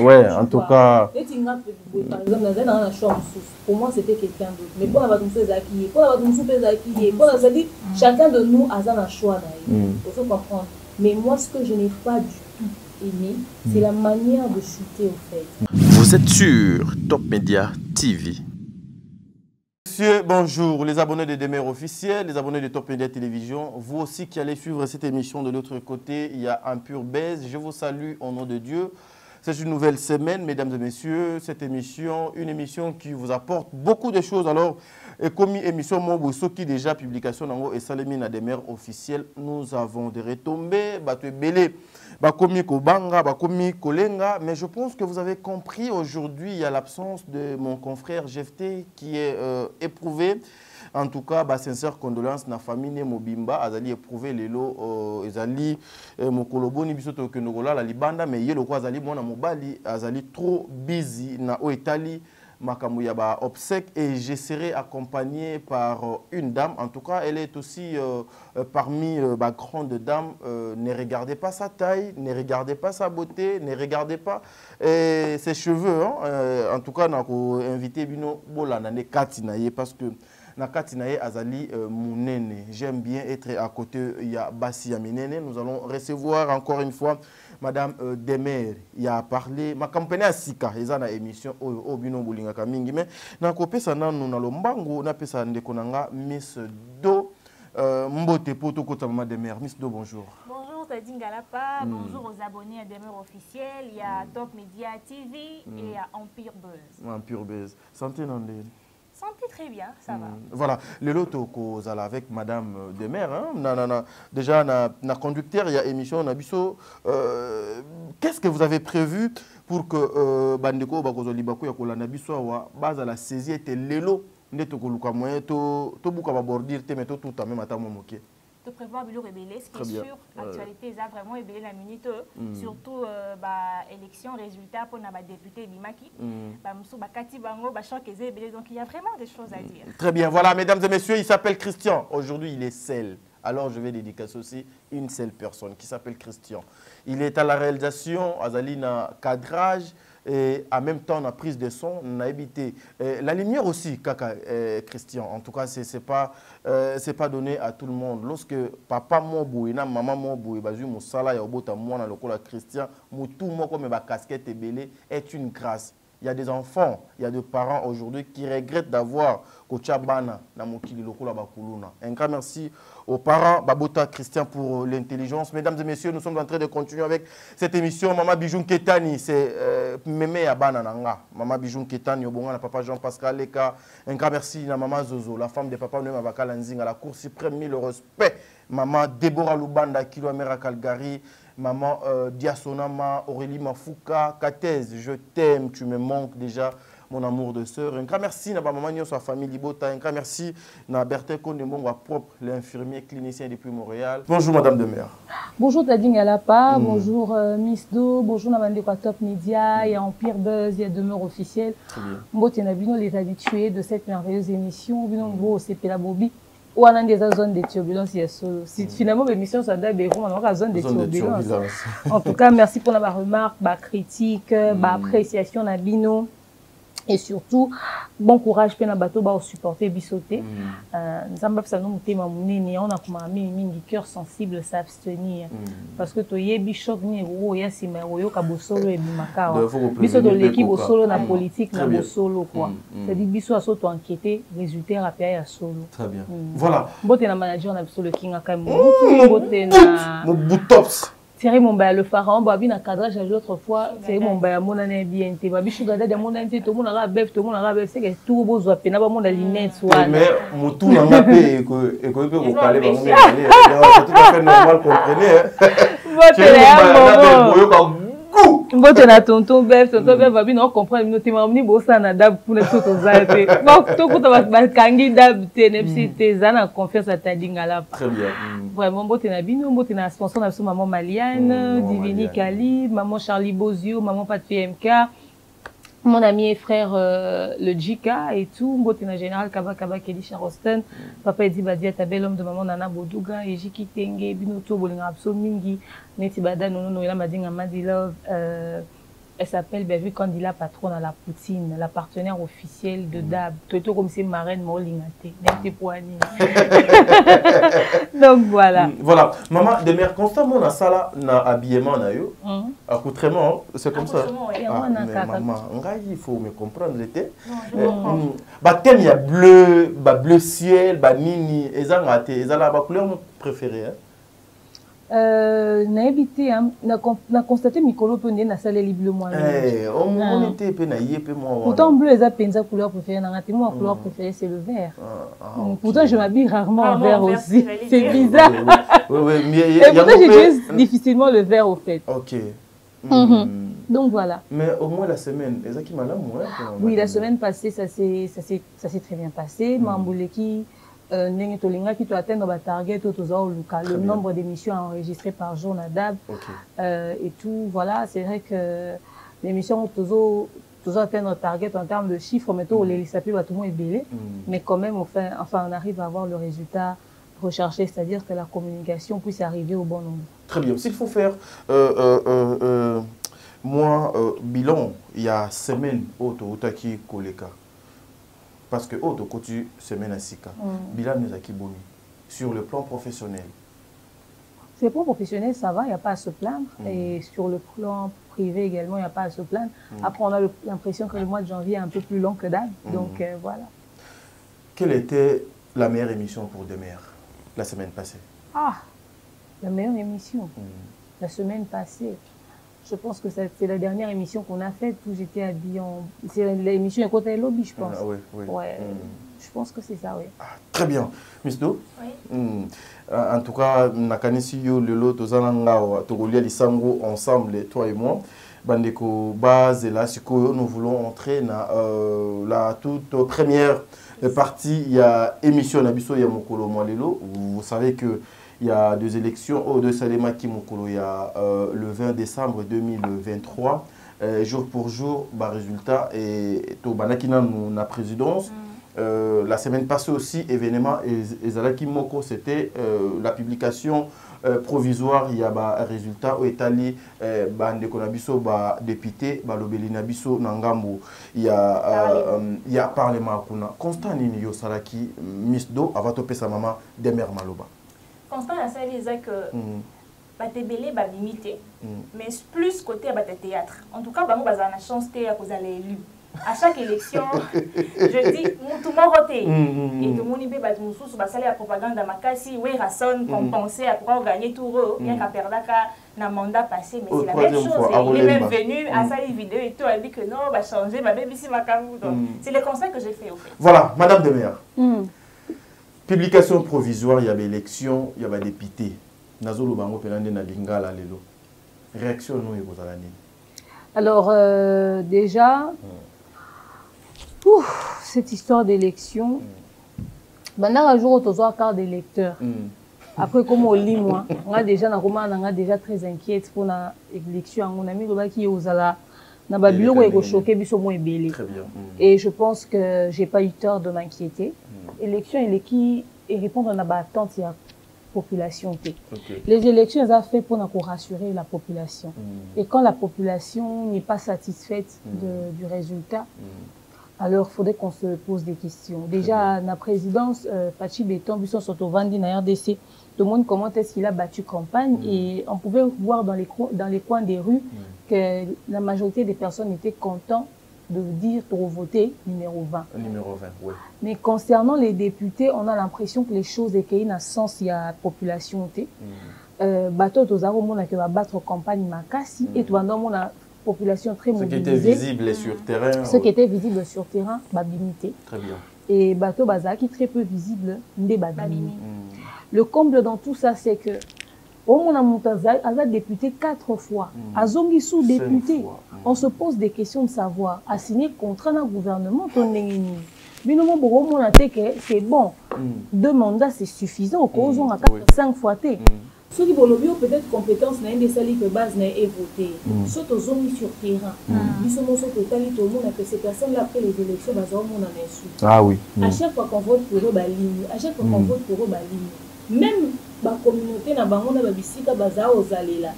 Ouais, en tout cas. Par exemple, dans un choix, pour moi, c'était quelqu'un d'autre. Mais pour avoir chacun de nous a un choix. Il faut comprendre. Mais moi, ce que je n'ai pas du tout aimé, c'est la manière de chuter, au fait. Vous êtes sur Top Media TV. Monsieur, bonjour, les abonnés de Demer officiels, les abonnés de Top Media Télévision, vous aussi qui allez suivre cette émission de l'autre côté, il y a un pur baise. Je vous salue au nom de Dieu. C'est une nouvelle semaine, mesdames et messieurs. Cette émission, une émission qui vous apporte beaucoup de choses. Alors, comme émission Moboso qui déjà publication et Salemina Demer officiel, nous avons des retombées, belé, bakomi kobanga, bakomi kolenga. Mais je pense que vous avez compris aujourd'hui, il y a l'absence de mon confrère Jefté qui est éprouvé. En tout cas, sincère condoléances na famille Mobimba, azali éprouvé lelo, azali mokolobo ni bisoto kenogola la libanda, mais yelo kwa azali mona mobali, azali trop busy na oetali makamouya ba obsèque et je serai accompagné par une dame. En tout cas, elle est aussi parmi les grandes dames. Ne regardez pas sa taille, ne regardez pas sa beauté, ne regardez pas ses cheveux. Hein. En tout cas, on a invité Bino Bolana ne Katinaye parce que Nakatinaye Azali Mounene. J'aime bien être à côté, il y a Bassi Yaminene. Nous allons recevoir encore une fois Madame Demer. Il a parlé, ma campagne à Sika, ils ont une émission au Bino Boulinga Kamingi. Mais dans le pays, nous avons Mbango, nous avons Miss Do Mbote Poto Kota Mama Demer. Miss Do, bonjour. Bonjour, c'est Dingalapa. Bonjour aux abonnés à Demer officiel. Il y a Top Media TV et il y a Empire Buzz. Empire Buzz. Santé, non? Santé très bien, ça va. Voilà, le lot avec Madame Demer, hein? Déjà, na conducteur, il y a émission, qu'est-ce que vous avez prévu pour que Bandeko Bakozoli Bakou Yakola Nabiso wa base à la saisie était l'élo neto koluka moyen to buka ba bordir te meto tout à même à ta momoké. De prévoir le rebelle, ce qui est sûr, l'actualité a vraiment ébellé la minute, surtout élection, résultat pour les députés Bimaki, donc il y a vraiment des choses à dire. Très bien, voilà, mesdames et messieurs, il s'appelle Christian. Aujourd'hui, il est seul. Alors, je vais dédicacer aussi une seule personne qui s'appelle Christian. Il est à la réalisation, Azalina cadrage. Et en même temps, on a prise de son, on a évité. La lumière aussi, Kaka, Christian. En tout cas, ce n'est pas donné à tout le monde. Lorsque papa Moboué, maman Moboué, Bazu Moussala, Yobota, moi, dans le cas Christian, tout le monde comme ma casquette est belée, est une grâce. Il y a des enfants, il y a des parents aujourd'hui qui regrettent d'avoir Kochabana dans mon kili lokola bakuluna. Un grand merci aux parents, Babota Christian pour l'intelligence. Mesdames et messieurs, nous sommes en train de continuer avec cette émission. Maman Bijoun Ketani, c'est Mémé Abana Nanga. Maman Bijoun Ketani, Obonga, papa Jean-Pascal Leka. Un grand merci à Maman Zozo, la femme de papa Noé Mabaka Lanzing à la Cour suprême, mis le respect. Maman Déborah Lubanda, Kilo Amera Calgary. Maman Diasonama, Aurélie Mafouka, Katez, je t'aime, tu me manques déjà, mon amour de sœur. Un grand merci à maman Nyo, sa famille Libota. Un grand merci à Berthe Kondembo, propre, l'infirmier clinicien depuis Montréal. Bonjour Madame Demer. Bonjour Tading Alapa, bonjour Miss Do, bonjour Namande Top Media, il y a Empire Buzz, il y a Demeure officielle. Bon, tu as les habitués de cette merveilleuse émission. Bon, c'est Pela Bobi. Ou on a des zones de turbulence, il y a solo. Si finalement l'émission ça doit être on a une zone de turbulence. En tout cas, merci pour la remarque, la critique, l'appréciation, la bino. Et surtout, bon courage pour les bateaux pour supporter bisoté. Nous avons fait nous on a comme un cœur sensible s'abstenir parce que tu y es bichok ni ou ya si mais ou ka bosolo et bimakao. Biso de l'équipe bosolo na politique na bosolo quoi. C'est dit biso aso to enquêter résultat rapide ya solo. Très bien. Voilà. Boté na manager na bosolo kinga ka boté na Boutops. Thierry Mombaya le pharaon, babi na cadrage l'autre fois, Thierry Mombaya mon année bien té, babi chugada de mon année tout le monde a bef, c'est que tout beau soit pena ba mon lunette soit. Mais mutu na ngapé et ko peut ko calé ba mon année. C'est tout à fait normal comprenez. Mbote na tonton bef babi non comprendre nous téma omni bossa na dab pour les autres zalé. Bon to ko ba kangi dab té nepsi té zana confiance à Tadinga là. Très bien. Vraiment mbote na bino, mbote na sponsor na maman Maliane, Divini Kali, maman Charlie Bozio, maman Pat PMK, mon ami et frère le Jika et tout, mbote na général Kaba Kelly Charoston, papa Edi Badia ta bel homme de maman Nana Boduga et Jiki Tenge, bino to bolinga abso mingi, neti bada nono no ila madinga madi love Elle s'appelle Baby Candila, patronne à la Poutine, la partenaire officielle de DAB. Tout comme c'est marraine Molingate. Donc voilà. Voilà. Maman, de mère constamment dans ça na habillement na yo. Accoutrement, c'est comme ça. Mais maman, il faut me comprendre l'été. Bah thème il y a bleu, bah bleu ciel, bah nini, ezala ba couleur préférée. Na évité na constaté mikolo pe na salé bleu moi. On était pe na yé pe moi. Pourtant bleu eza penza couleur préférée na ngati moi couleur préférée c'est le vert. Pourtant je m'habille rarement en vert aussi. C'est bizarre. Oui, et pourtant j'utilise difficilement le vert au fait. OK. Donc voilà. Mais au moins la semaine, est-ce qu'il m'a oui, la semaine passée ça s'est très bien passé. Mambouleki Nengi Tolinga qui doit atteindre le target, le nombre d'émissions enregistrées par jour na DAB et tout. Voilà, c'est vrai que l'émission toujours atteindre le target en termes de chiffres, mais tout les tout le monde est belé. Mais quand même, on arrive à avoir le résultat recherché, c'est-à-dire que la communication puisse arriver au bon nombre. Très bien. S'il faut faire bilan, il y a semaine qui koleka. Parce que autre côté semaine à Sika, bilan nous a boni sur le plan professionnel. Sur le plan professionnel, ça va, il n'y a pas à se plaindre. Et sur le plan privé également, il n'y a pas à se plaindre. Après, on a l'impression que le mois de janvier est un peu plus long que d'hab. Donc voilà. Quelle était la meilleure émission pour Demer la semaine passée? Ah, la meilleure émission la semaine passée. Je pense que c'est la dernière émission qu'on a faite où j'étais habillée en... C'est l'émission Côté Lobby, je pense. Oui. Ouais, je pense que c'est ça, oui. Ah, très bien. Miss Do? Oui. En tout cas, nakanisi yo lelo tozalanga tokolia lisango ensemble, toi et moi. Bandeko base là, nous voulons entrer dans la toute première partie. Il y a émission Nabiso Yamokolo Mwalelo. Vous savez que il y a deux élections de Salema Kimokolo. Il y a le 20 décembre 2023, jour pour jour, résultat et Tobanakina la présidence. La semaine passée aussi, événement Ezalaki Moko, c'était la publication provisoire. Il y a un résultat au Italie, Bandeko Nabiso, député, Lobeli Nabiso, Nangambo. Il y a Parlement Kuna. Constant Niniyo Salaki, Miss Do, Avatope sa maman, Demer Maloba. Constant à ça, il que Batebele va limiter, mais plus côté à théâtre. En tout cas, moi, j'ai la chance de vous aller élu. À chaque élection, je dis, tout le monde vote. Et tout le monde dit, la propagande dans ma case, oui, Rasson, compenser à pouvoir gagner tout le bien qu'à perdre dans le mandat passé. Mais c'est la même chose. Il est même venu à sa vidéo et tout, elle dit que non, on va changer, ma bébé ici, ma camou. C'est le conseil que j'ai fait au fait. Voilà, Madame Demer. Publication provisoire, il y avait élection, il y avait député. Nazolo Bango Pelande na Lingala Lelo. Réaction nous et alors déjà, cette histoire d'élection, pendant un jour on a carte d'électeur. Après comme on lit moi, on a déjà très inquiète pour l'élection. On a mis le qui aux ala. Na babilo ko choqué biso mo ebele. Et je pense que j'ai pas eu tort de m'inquiéter. Élection elle qui et répondre à la attente la population. Les élections elles ont fait pour rassurer la population. Et quand la population n'est pas satisfaite du résultat, alors il faudrait qu'on se pose des questions. Déjà la présidence Fachi Beton biso soto vandi na RDC. Tout le monde commente est-ce qu'il a battu campagne et on pouvait voir dans les coins des rues que la majorité des personnes étaient contents de dire pour voter numéro 20. Numéro 20, oui. Mais concernant les députés, on a l'impression que les choses étaient dans le sens il y a population. Bateau Tozaro, on a que va battre campagne Makassi et tout le monde a population très mobilisée. Ce qui était visible sur terrain. Ce qui était visible sur terrain, Babimité. Très bien. Et Bateau Bazaki très peu visible, Ndé Babimi. Le comble dans tout ça, c'est que on a député 4 fois. À Zongi sous-député, on se pose des questions de savoir. À signer contrat dans le gouvernement, c'est bon. 2 mandats, c'est suffisant. On a 5 fois. Ceux qui vont peut-être compétence n'a des salis que base n'a voté. Soit aux zones sur terrain. Ils sont tout le monde que ces personnes-là après les élections, ah oui. À chaque fois qu'on vote pour eux, à chaque fois qu'on vote pour eux, même la communauté na bango na babisika baza ozalela.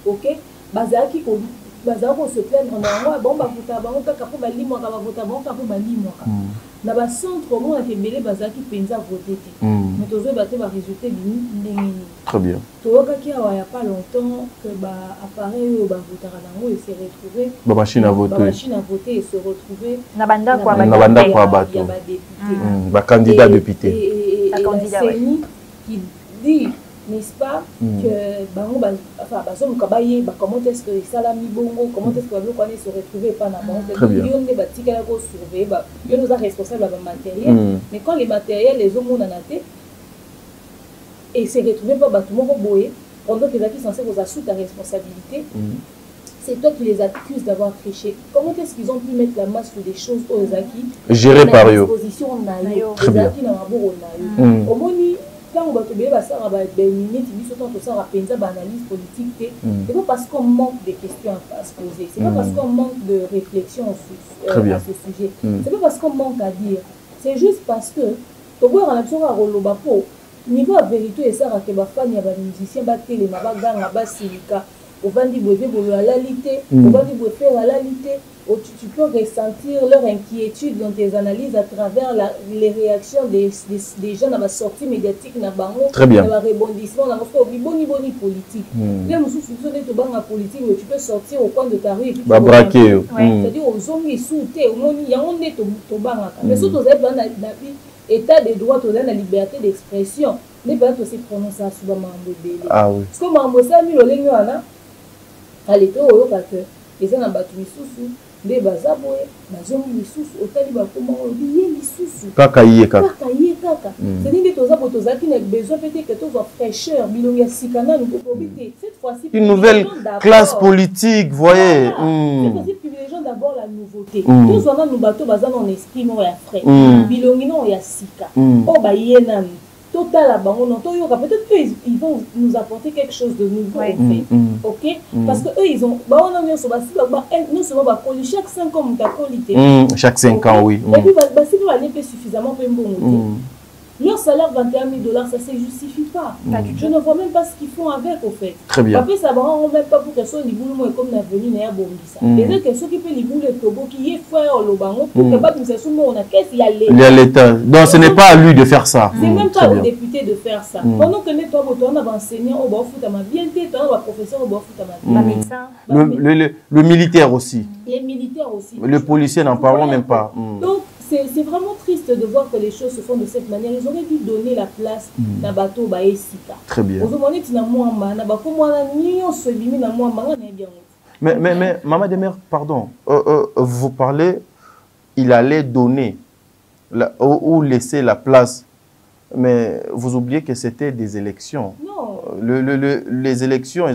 OK? Baza qui bazala ko se plaindre na ngo bon bavuta bango kaka po balimwaka bavuta bango kaka po balimwaka na bacentre omona ke ebele bazalaki mpenza vote te mais tozoyeba te baresultat bimi ndenge nini. Très bien. Toyokaki awa ya pas longtemps que baappareil oyo bavotaka nango ese retrouvé Bamachine à voter. bamachine à voter ese retrouvé na bandako ya bato badéputé bacandidat député et la CENI qui dit n'est-ce pas que bango enfin bazomuka bayeba comment est-ce que esalami bongo comment est-ce que babiloko wana se retrouve pas na bango yo nde batikala kosurveille yo nous a responsable ya bamatériel mais quand les matériels ezomonana te et se retrouve pas bato moko boye pendant que ezalaki censé kozala sous ta responsabilité c'est toi qui les accuses d'avoir triché. Comment est-ce qu'ils ont pu mettre la masse sur des choses aux acquis gérées par eux? Très bien. Au moni, quand on va te dire ça, on va être béni, ça analyse politique. C'est pas parce qu'on manque de questions à se poser. C'est pas parce qu'on manque de réflexion à ce sujet. C'est pas parce qu'on manque à dire. C'est juste parce que tu vois, on a besoin de niveau à vérité et ça, que les fans, il y a des musiciens, des télé, des gars, des syndicats. Au vendu à la lalité, au vendu faire à la lalité, tu peux ressentir leur inquiétude dans tes analyses à travers les réactions des gens dans la sortie médiatique, dans le rebondissement, dans le boni politique. Les politique, tu peux sortir au coin de ta rue. C'est-à-dire aux hommes qui sont au monde, il y a un monde qui mais surtout, vous avez état de droit, tu as la liberté d'expression. Les gens aussi prononcent ça sur le ah oui. Parce que Mambo Sami, allez, tu as que les gens ont battu les sous-sous, les bazaboués, les hommes les sous-sous, au taliban, comment on dit, les sous-sous. Kakaïe, kaka. C'est-à-dire que tu as besoin peut-être que tu as fraîcheur, bilongia sikana, nous pouvons éviter. Cette fois-ci, une nouvelle classe politique, vous voyez. Cette fois-ci, privilégions d'abord la nouveauté. Tous en nous bateaux, bazan en esprit, non, il y a frais. Bilongi, non, il y a sika. Oh, bah, il y a un total peut-être qu'ils vont nous apporter quelque chose de nouveau en fait. Ok? Parce que eux ils ont non seulement chaque 5 ans qualité. Chaque 5 ans oui. Et puis si vous allez suffisamment bon. Leur salaire $21 000, ça ne se justifie pas. Je ne vois même pas ce qu'ils font avec, au fait. Très bien. Après, ça ne va même pas pour que ce soit les boulots comme l'avenir n'est pas bon. Les autres, ceux qui peuvent les boulots, qui est frère au Lobango, pour que nous soyons on a qu'est-ce qu'il y a l'État. Il y a l'État. Donc, ce n'est pas à lui de faire ça. C'est même pas au député de faire ça. Pendant que toi, on a enseignant, on va foutre à ma bien, on va professeur, on va foutre à ma médecin. Le militaire aussi. Les militaires aussi. Le policier, n'en parlons même pas. Donc, c'est vraiment triste de voir que les choses se font de cette manière. Ils auraient dû donner la place à bateau baesika. Très bien. Mais Maman Demer, pardon, vous parlez, il allait donner ou laisser la place, mais vous oubliez que c'était des élections. Non. Les élections,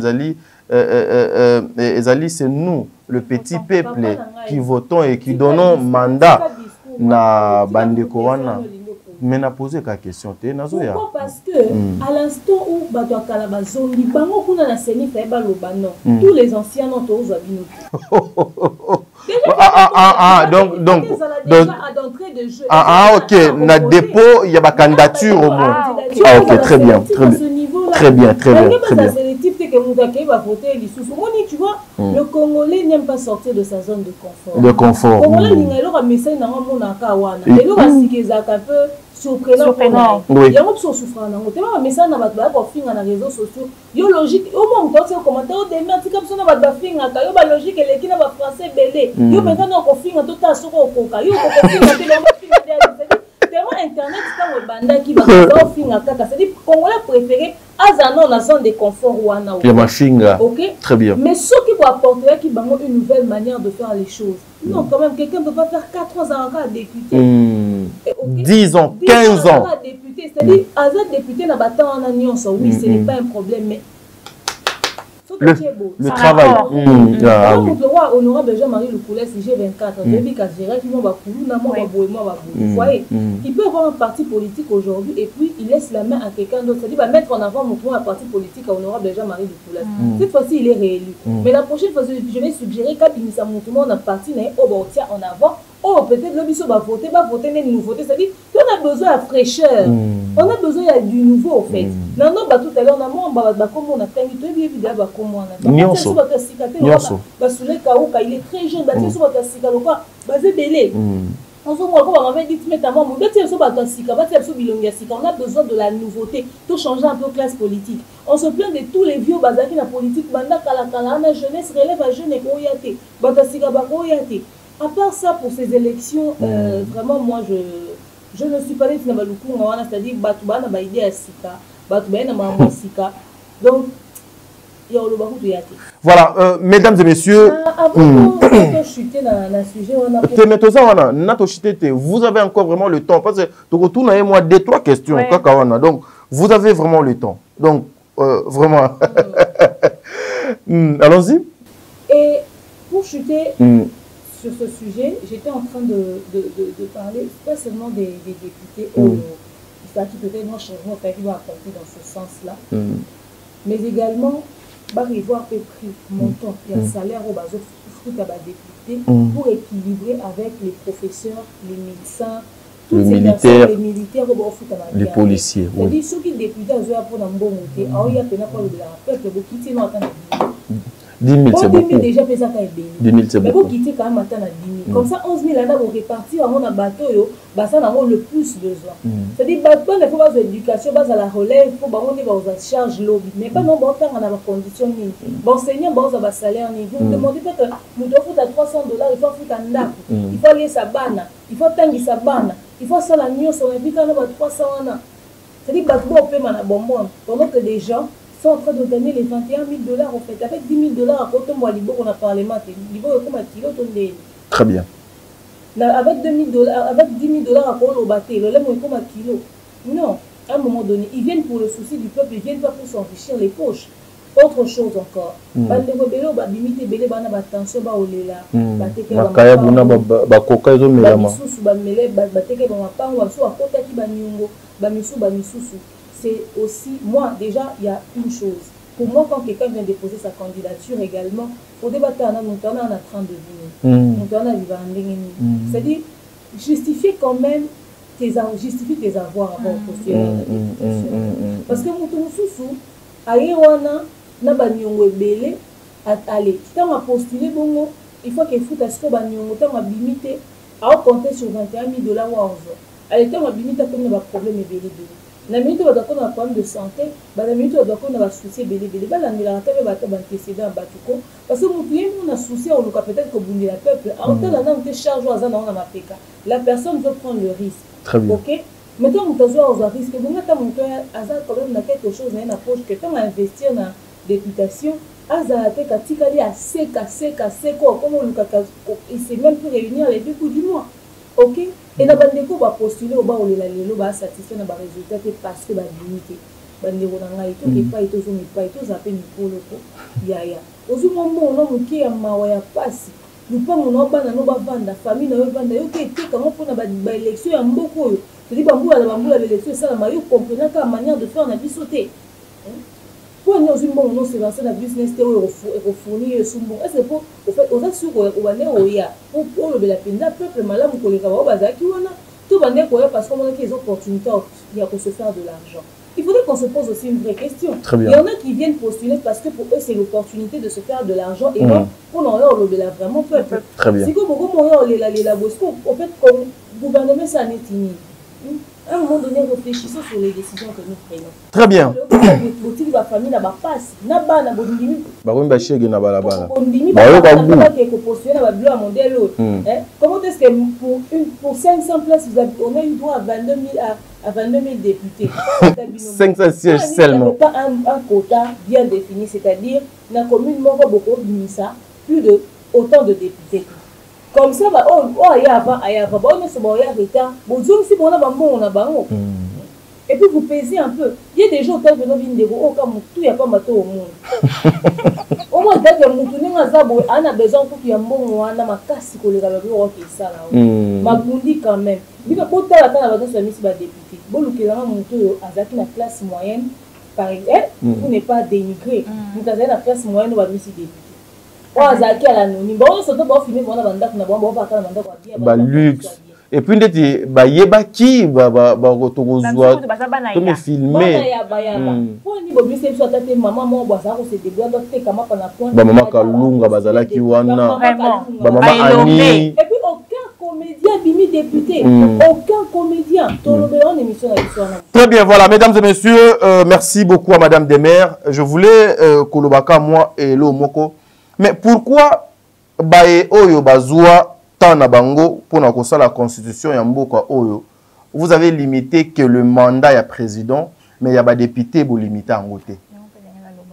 c'est nous, le petit peuple, qui votons et qui donnons mandat. Na bandeko wana mais na poser la question pourquoi? Parce que à l'instant où bato kalaba zombi bango kuna na seni fa ba lobano tous les anciens non tous abino donc d'entrée de jeu ok na dépôt il y a ba candidature au moins ok très bien très bien tu vois le Congolais n'aime pas sortir de sa zone de confort Congolais l'ingalo message na mona ka wana et lo basikeza ka peu surprenant. Il y a beaucoup de souffrance. Tu vois, mais ça n'a pas de dans les réseaux sociaux. Il y a logique. Au moins, quand tu as un commentaire, tu as dit comme ça, il y a logique. Il y a français belé. Il y a maintenant un film, tout à ce qu'on a. Il y a tellement internet, c'est un banda qui va faire film à caca. C'est-à-dire qu'on va préférer Azano dans zone de confort ou Ana. Ok. Très bien. Mais ce qui va apporter qui va une nouvelle manière de faire les choses. Non, quand même, quelqu'un ne peut pas faire 4 ans à député. 10 ans, 15 ans. C'est-à-dire, Azad député n'a pas tant en union, oui, ce n'est pas un problème, mais le travail. Le roi honorable Jean-Marie Lukoulès, G24, vous voyez, il peut avoir un parti politique aujourd'hui et puis il laisse la main à quelqu'un d'autre. C'est-à-dire, va mettre en avant un parti politique à honorable Jean-Marie Lukoulès. Cette fois-ci, il est réélu. Mais la prochaine fois, je vais suggérer qu'à Binissa Moutouma, on a parti, on tient en avant Oh, peut-être le biso va voter, mais nouveauté. C'est-à-dire qu'on a besoin de fraîcheur. On a besoin du nouveau, en fait. Non, non, tout à l'heure, on a comme on a fait, il est très jeune, on a besoin de la nouveauté pour changer un peu classe politique. On se plaint de tous les vieux bazaki na politique, banda kala na jeunesse relève à jeune et koyate, batasika bakoyate. À part ça, pour ces élections, vraiment, moi, je ne suis pas allée dans le coup, c'est-à-dire Batouba n'a pas idée à Sika, Batouba n'a pas Sika. Donc, il y a le barou de Yate. Voilà, mesdames et messieurs. Avant de chuter dans le sujet, vous avez encore vraiment le temps. Parce que tout a moi 2-3 questions. Ouais. Donc, vous avez vraiment le temps. Donc, vraiment. Allons-y. Et pour chuter. Sur ce sujet, j'étais en train de parler pas seulement des députés, il faut peut-être un changement qui va apporter dans ce sens-là, mais également, il faut à peu près montant, il y a un salaire au bas des députés pour équilibrer avec les professeurs, les médecins, tous ces militaires, les militaires, les policiers. C'est-à-dire ceux qui députés ont pour un bon côté, il y a peine pour le peuple, qui tient en train de 10 000 c'est beaucoup. 10 000 déjà, ça a été 10 000 c'est beaucoup. Mais beaucoup. vous quittez quand même à 10 000. Comme ça, 11 000 vont répartir à mon bateau, ça n'a le plus besoin. C'est-à-dire, il faut avoir l'éducation, à la relève, il faut avoir une charge lobby. Mais pas non, bon, on a des conditions. Bon, enseignant, bon, ça va salaire. Vous demandez peut-être que nous devons foutre à $300, il faut foutre à NAP, il faut aller sa banne, il faut tanguer sa banne, il faut ça la nuit, on a dit qu'on a 300 ans. C'est-à-dire, on peut m'en bonbon. Pendant que des gens sont en train de gagner les $21 000 en fait. Avec $10 000 à côté de moi, on a parlé de Libo, comme un kilo de Très bien. Avec $10 000 à côté, le bâté, le lait, comme un kilo. Non, à un moment donné, ils viennent pour le souci du peuple, ils viennent pas pour s'enrichir les poches. Autre chose encore. C'est aussi, moi, déjà, il y a une chose. Pour moi, quand quelqu'un vient déposer sa candidature également, il faut débattre en train de venir. C'est-à-dire, justifier quand même justifie tes avoirs avant de postuler. Parce que mon sous aïwana, na banyongo ebele, allez, quand on a postulé, bon, il faut qu'il faut à ce que banyongo, tant limité, à compter sur $21 000 ou en allez, tant limité comme on a problème ebele. La minute où on a un problème de santé, la minute où on a un souci belé, la minute où on a un antécédent batuko, parce que on a un souci, on a peut-être que vous la peuple, en tant que charge à la personne veut prendre le risque. Très bien. Ok? Maintenant, on a un risque, vous mettez quand même quelque chose dans la poche, que quand on investit dans la députation, Azaratekali à sec, comme il s'est même plus réunir les 2 coups du mois. Ok? Et na bandeko va postuler au bas où les lelo va satisfaire na ba résultat parce que ba limité bandeko na ngai to ke pa ito zo mi pa ito za pe ni polo ko ya ozu mombo no muke ya mawa ya pasi lupango no bana no ba vanda famille na yo vanda yo ke tika mo pona ba élection ya mboko yo to di bambula élection ça na yo comprendre ka manière de faire na bisoté pour nous bon non c'est lancer la business théorie et fournir sumbo est-ce que pour au fait aux assurés au bané oya pour le la peuple malade pour les kawa bazaki wana tout bané koya parce qu'on a des opportunités il y a pour se faire de l'argent. Il faudrait qu'on se pose aussi une vraie question. Il y en a qui viennent postuler parce que pour eux c'est l'opportunité de se faire de l'argent et non pour leur le vraiment peuple. Très bien. C'est comme on les bosco en fait comme gouvernement ça n'est fini. À un moment donné, réfléchissons sur les décisions que nous prenons. Très bien. La famille n'a pas passe. N'a pas na bondimi. Bondimi na balabala. Bondimi comment est-ce que pour 500 places on a eu droit à 22 000 députés. 500 sièges seulement. Pas un quota bien défini, c'est-à-dire la commune Moro Boko Bimisa plus de autant de députés. Comme ça, et puis vous pesez un peu. Il y a des gens qui viennent de vous, il n'y a pas bateau au monde. Au moins, on a besoin pour qu'il y ait un bon moment, on a ma casse pour les gars, ma bundi quand même. Il y a beaucoup de temps à la député. Bon, le qui a la classe moyenne, par exemple, vous n'êtes pas dénigré. Vous avez la classe moyenne, on va mettre député. luxe. Et puis, qui me filmer. Maman Kalunga, Bazalaki Wana, maman Annie. Et puis, aucun comédien bimi député, aucun comédien. Très bien, voilà, mesdames et messieurs, merci beaucoup à Madame Demers. Je voulais Kolobaka, moi et Lomoko. Mais pourquoi Baye Oyo Bazua Tana Bango pour la constitution Yamboka Oyo? Vous avez limité que le mandat ya président, mais il y a des députés pour limiter en côté.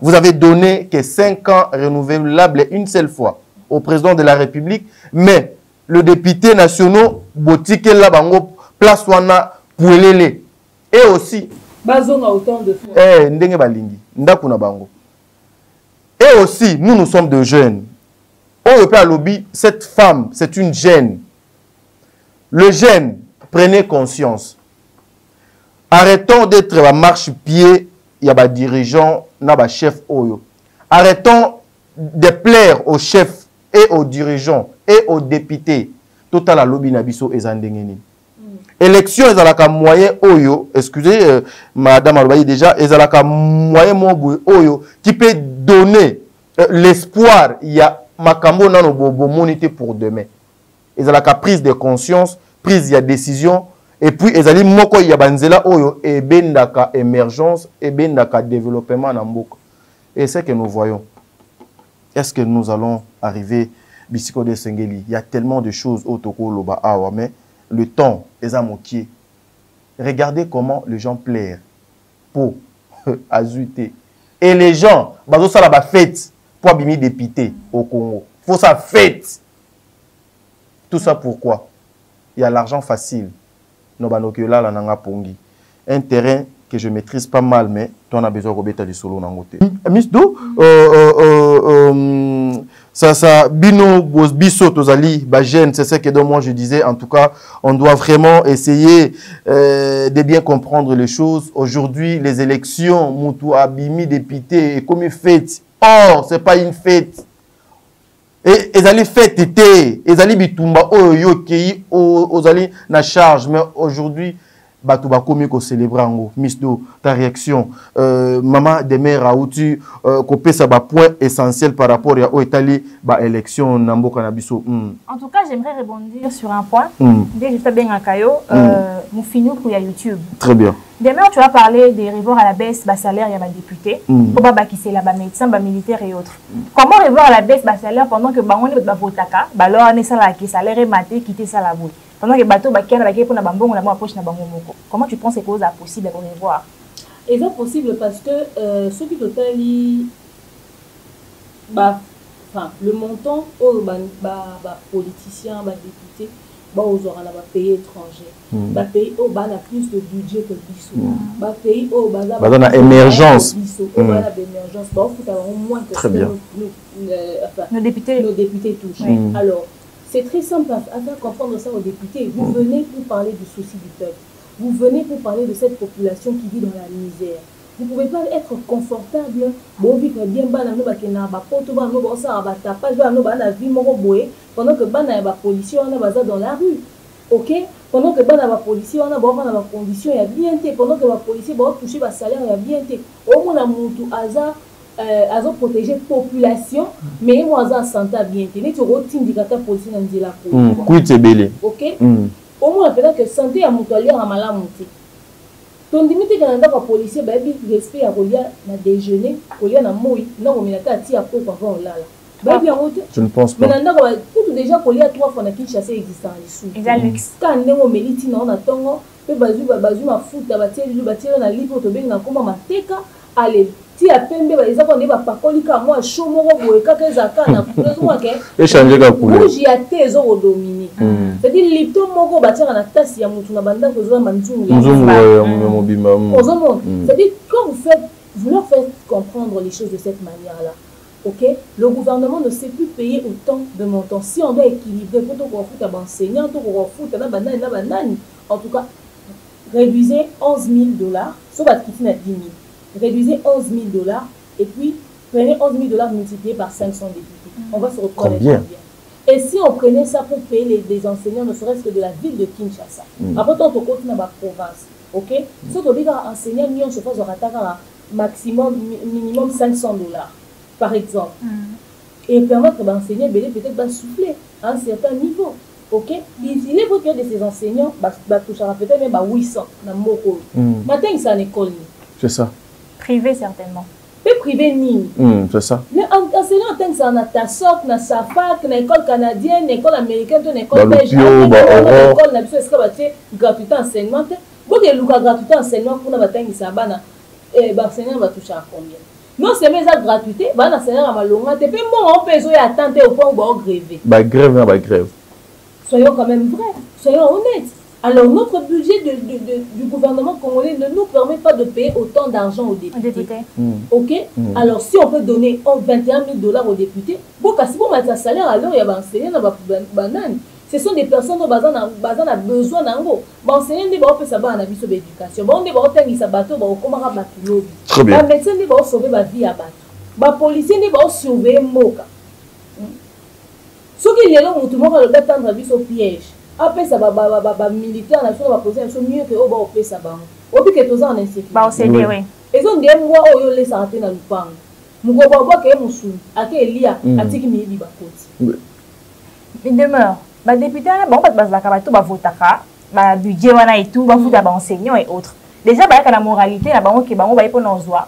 Vous avez donné que 5 ans renouvelables une seule fois au président de la République, mais le député national botike la bango place wana pouelele. Et aussi bazonga autant de fois. Ndenge balingi ndaku na bango. Et aussi nous sommes de jeunes. Au peut lobby, cette femme, c'est une jeune. Le jeune, prenez conscience. Arrêtons d'être à marche-pied, il y a des dirigeants, il y a des chefs. Arrêtons de plaire aux chefs et aux dirigeants et aux députés. Total à lobby nabiso et zandengeni. Élection, ils ont un moyen oyo, excusez, madame Aloubaï déjà, ils ont un moyen oyo qui peut donner l'espoir. Il y a makambo nano bobo monité pour demain. Ils ont la prise de conscience, prise de décision. Et puis, ils ont dit, moko yabanzela oyo, et bendaka émergence, et bendaka développement namboka. Et c'est que nous voyons. Est-ce que nous allons arriver, Bisiko de Sengeli? Il y a tellement de choses au Toko Loba Awa, mais le temps est à moquer. Regardez comment les gens plairent pour azuter. Et les gens, bazo ça la fête pour abîmer des pités au Congo. Faut ça fête. Tout ça pourquoi? Il y a l'argent facile. Un terrain que je maîtrise pas mal, mais tu en as besoin de solo nangote. Miss Do, ça, bino, biso, tozali, bagène, c'est ce que moi je disais. En tout cas, on doit vraiment essayer de bien comprendre les choses. Aujourd'hui, les élections, Moutou Abimi, député, et comme une fête. Or, c'est pas une fête. Et ils allaient fêter, ils allaient bitumba, ils allaient na charge, mais aujourd'hui, Batouba komi ko célébrer ngo. Miss Do, ta réaction, maman Demers Raoutu, copé ça ba point essentiel par rapport à Italie, ba élection Namboka Nabiso. En tout cas, j'aimerais rebondir sur un point. Dès que je fais bien un caillot, nous finissons pour YouTube. Très bien. Demers, tu as parlé des revoir à la baisse, bas salaire, il y a des députés, Oba qui c'est là, bas médecins, bas militaires et autres. Comment revoir à la baisse, bas salaire pendant que bah on est bas votaka, bah alors on est ça là qui salaire est maté, quitter ça la boue. Pendant que bateau bah qui a pour na bambon on a approche na bambon moko. Comment tu penses que c'est possible pour revoir? Et c'est possible parce que ceux qui totalement bah enfin le montant aux politiciens, bah députés, bah aux aura là pays étrangers. Bah pays au bah a plus de budget que Bissou. Bah pays au bah dans émergence. Bah l'émergence bah faut avoir au moins que nos députés touchent. Alors c'est très simple à faire comprendre ça aux députés. Vous venez pour parler du souci du peuple. Vous venez pour parler de cette population qui vit dans la misère. Vous ne pouvez pas être confortable. Bon, vivre bien, pendant que la policier on a dans la rue. Ok? Pendant que la policier on a dans condition, il y a bien été. Pendant que la policier va toucher le salaire, il y a bien été. Au moins, on a protéger la population, mais moi, on a santé bien été. Tu as indicateur policier dans la police. Ok? Au moins, peut-être que santé à Moutalier à Malamonté. Ton limite quand on a un policier, ben respect à Rolia na déjeuner, Rolia na moui, non mais la tia pour avant là. Ben bien route. Je ne pense pas. Mais on a tout déjà Rolia 3 fois na Kinshasa existant ici. Exact. Quand on méliti na on attend, pe bazu ma futa ba tirer na lipo to ben na koma mateka, allez. Si à peine les gens ne va pas collica moi chaud mon robot et quand ils attendent moi que échanger la couleur j'y a tes euros dominés c'est-à-dire lipton mon bâtir en attaque ya mutu na banda ko zo manzungu c'est-à-dire quand vous leur faites comprendre les choses de cette manière-là, ok, le gouvernement ne sait plus payer autant de montants. Si on doit équilibrer pour tout foutre à enseignant, tout foutre na banane, en tout cas réduisez $11 000 sauf à quitter na 10 000. Réduisez $11 000 et puis Prenez 11 000 $ multipliés par 500 députés. On va se retrouver Combien? Et si on prenait ça pour payer les enseignants, ne serait-ce que de la ville de Kinshasa. Après, on continue dans la province. Ok? Si on dit qu'un enseignant, on se fait un maximum, minimum 500 $, par exemple. Et permettre d'enseigner, peut-être de souffler à un certain niveau. Ok? Il est vrai que de ces enseignants, touchera peut-être même 800 dans Moko. Maintenant, c'est en école. C'est ça. Privé, certainement. Peu privé ni. C'est ça. Mais enseignant en tant que ça, na TASOC, na SAFAC, na école canadienne, na école américaine, na école belge, na école na biso eska batie gratuité enseignement. Bon que luka gratuité enseignement pour na batangi sabana enseignant va toucher à combien? Non, c'est mais ça gratuité, ba enseignant va longa te pe moi on peut y attendre au point où ba gréver. Ba grève na ba grève. Soyons quand même vrais, soyons honnêtes. Alors, notre budget du gouvernement congolais ne nous permet pas de payer autant d'argent aux députés. Ok? Alors, si on peut donner 21 000 $ aux députés, bon, si on a un salaire, alors il y a un enseignant dans la banane. Ce sont des personnes qui ont besoin d'un gros. Enseignant, ils ont fait ça dans l'éducation. Ils ont fait ça dans l'éducation. Les médecins, ils ont sauvé la vie à battre. Les policiers, ils ont sauvé Moka. Ce qui est là, tout le monde va attendre au piège. Après ça, les militaires va poser un peu mieux que au fait ça. Au plus que tous en insécurité. Ils ont des mois où ils sont rentrés dans le pan. Nous avons vu que nous sommes Elia, Atiki Mibi Bakoti. Il demeure. Les députés, bon, parce que les votaka, le budget et tout, les enseignants et autres. Déjà, la moralité,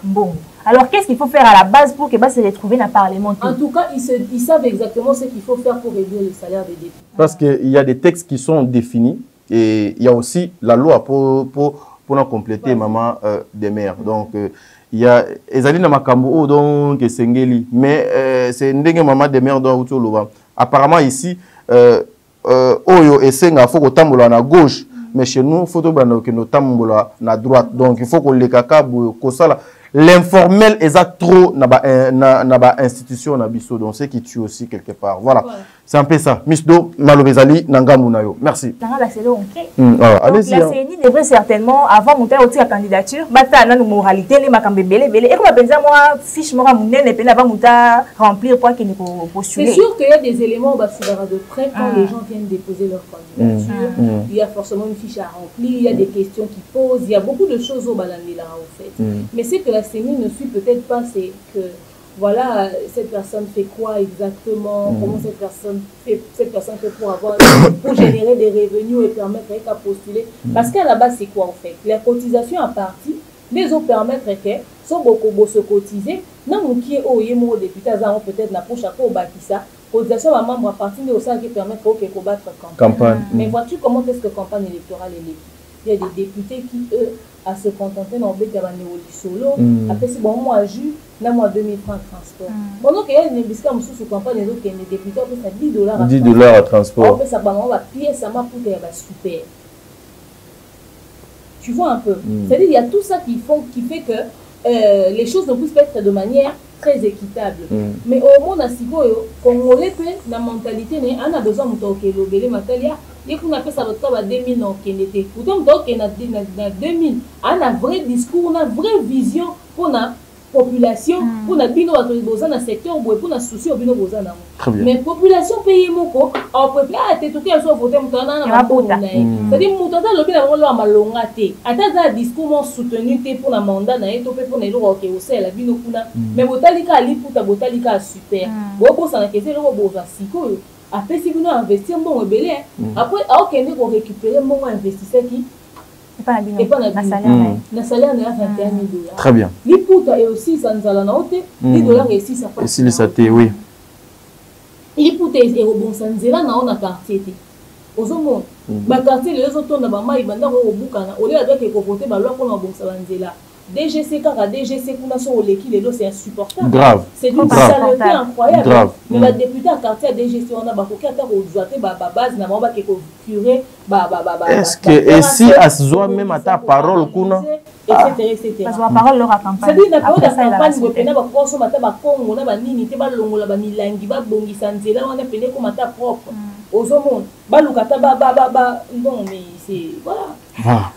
bon. Alors, qu'est-ce qu'il faut faire à la base pour que se retrouver dans le Parlement? En tout cas, ils savent exactement ce qu'il faut faire pour réduire le salaire des députés. Parce qu'il y a des textes qui sont définis et il y a aussi la loi pour compléter maman des maires. Donc, il y a Ezali Namakambo, donc Sengeli, mais c'est Ndenge maman des maires dans Outoloba. Apparemment, ici, Oyo et Senga, il faut qu'on à la gauche, mais chez nous, il faut que nous tambola à la droite. Donc, il faut qu'on les cacabre, l'informel est trop dans institution nabiso, donc c'est qui tue aussi quelque part. Voilà, c'est un peu ça. Misdo Malobezali Nangamunayo. Merci. Allez-y. La CENI devrait certainement, avant de monter à la candidature, battre nos moralités, les macambélés, et comme moi, fiche moi monnaie, et avant de remplir pour qu'il postuler. C'est sûr qu'il y a des éléments où de près quand les gens viennent déposer leur candidature. Il y a forcément une fiche à remplir, il y a des questions qui posent, il y a beaucoup de choses au balandela en fait. Mais c'est que la CENI ne suit peut-être pas, c'est que voilà, cette personne fait quoi exactement, comment cette personne fait pour générer des revenus et permettre qu'à postuler. Parce qu'à la base, c'est quoi en fait? La cotisation à partie, les autres permettre que, sans beaucoup se cotiser, non, qui est au yémo député, peut-être la poche à quoi au bâtissa, cotisation à membre à partir de ça qui permet qu'il combattre campagne. Mais vois-tu comment est-ce que campagne électorale est l'équipe? Il y a des députés qui, eux, à se contenter dans le but de solo. Après, c'est bon, moi, jus, là, moi, 2000 francs de transport. Pendant qu'il y a une biscuit sous campagne, les autres, qui sont des députés, on peut faire 10 $ à transport. On peut ça, on va pied, ça m'a pour qu'il y ait super. Tu vois un peu? C'est-à-dire, il y a tout ça qui fait que les choses ne puissent pas être de manière très équitable. Mais au monde, Congolais, la mentalité, on a besoin de matalia. Et qu'on appelle ça le 2000 ans qui était. Pourtant, on a 2000. On a un vrai discours, on a une vraie vision pour la population, pour la bino dans le secteur, pour la souci au bino boza. Mais population pays moko, on peut pas être tout à fait voté mutana na mabota. C'est-à-dire mutana le bino la malongate. Attends discours soutenu pour la mandat na eto pour les lois que aussi la bino kuna. Mais botalika ali puta botalika super. Boko ça na kese le boza siko. Après, si vous investissez, bon, après, on récupérer mon investisseur qui n'est pas le salaire de 21 000 $. Très bien. L'Ipouta est aussi, ça nous a la note, les dollars et 6 à part. Et si ça t'est, oui. L'Ipouta est bon, ça nous a la quartier. Aux hommes, ma quartier, les autres, on a ma maïbanda au Boukana, au lieu de voter, ma loi pour la bon savanzela. DGC, car DGC, c'est insupportable. Grave. C'est d'une saleté incroyable. Grave. Mais la députée à quartier à DGC, on a beaucoup de base, n'a pas curé, est-ce que, et si à ce soit même à ta parole, Kuna, etc. Parce que la parole leur a campagne. C'est-à-dire, la parole de la campagne, vous pouvez pas penser à ta Congo, on a ni pas longo, la milangi, ba bongi sanzela, on a peine comme à ta propre. Aux hommes, balukata, non, mais c'est, voilà.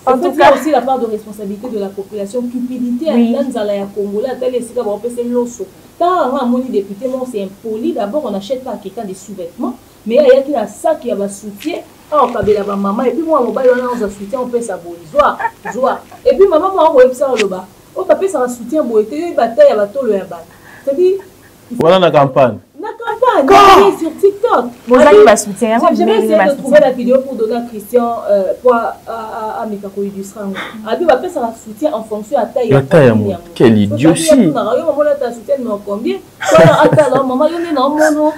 En tout cas, aussi la part de responsabilité de la population, cupidité à l'Anzala Congolais, à tel et si on peut se l'osso. Tant on a député, c'est impoli. D'abord, on n'achète pas à quelqu'un des sous-vêtements, mais il y a qui a ça qui a soutien. Ah, on kabela ba maman et puis moi on va on a soutien on peut ça joie. Et puis maman moi on va ça le bas. On peut ça soutien bo et bataille à bateau le yaba. C'est-à-dire voilà la campagne. La campagne sur TikTok. Vous avez ma soutien. J'ai essayé de trouver la vidéo pour donner à Christian pour à Mikako du Srango. Ah puis on va ça soutien en fonction à taille. La taille moi. Quel idiotie. Maman là ta soutien mais combien? Toi attends maman yo né non mono.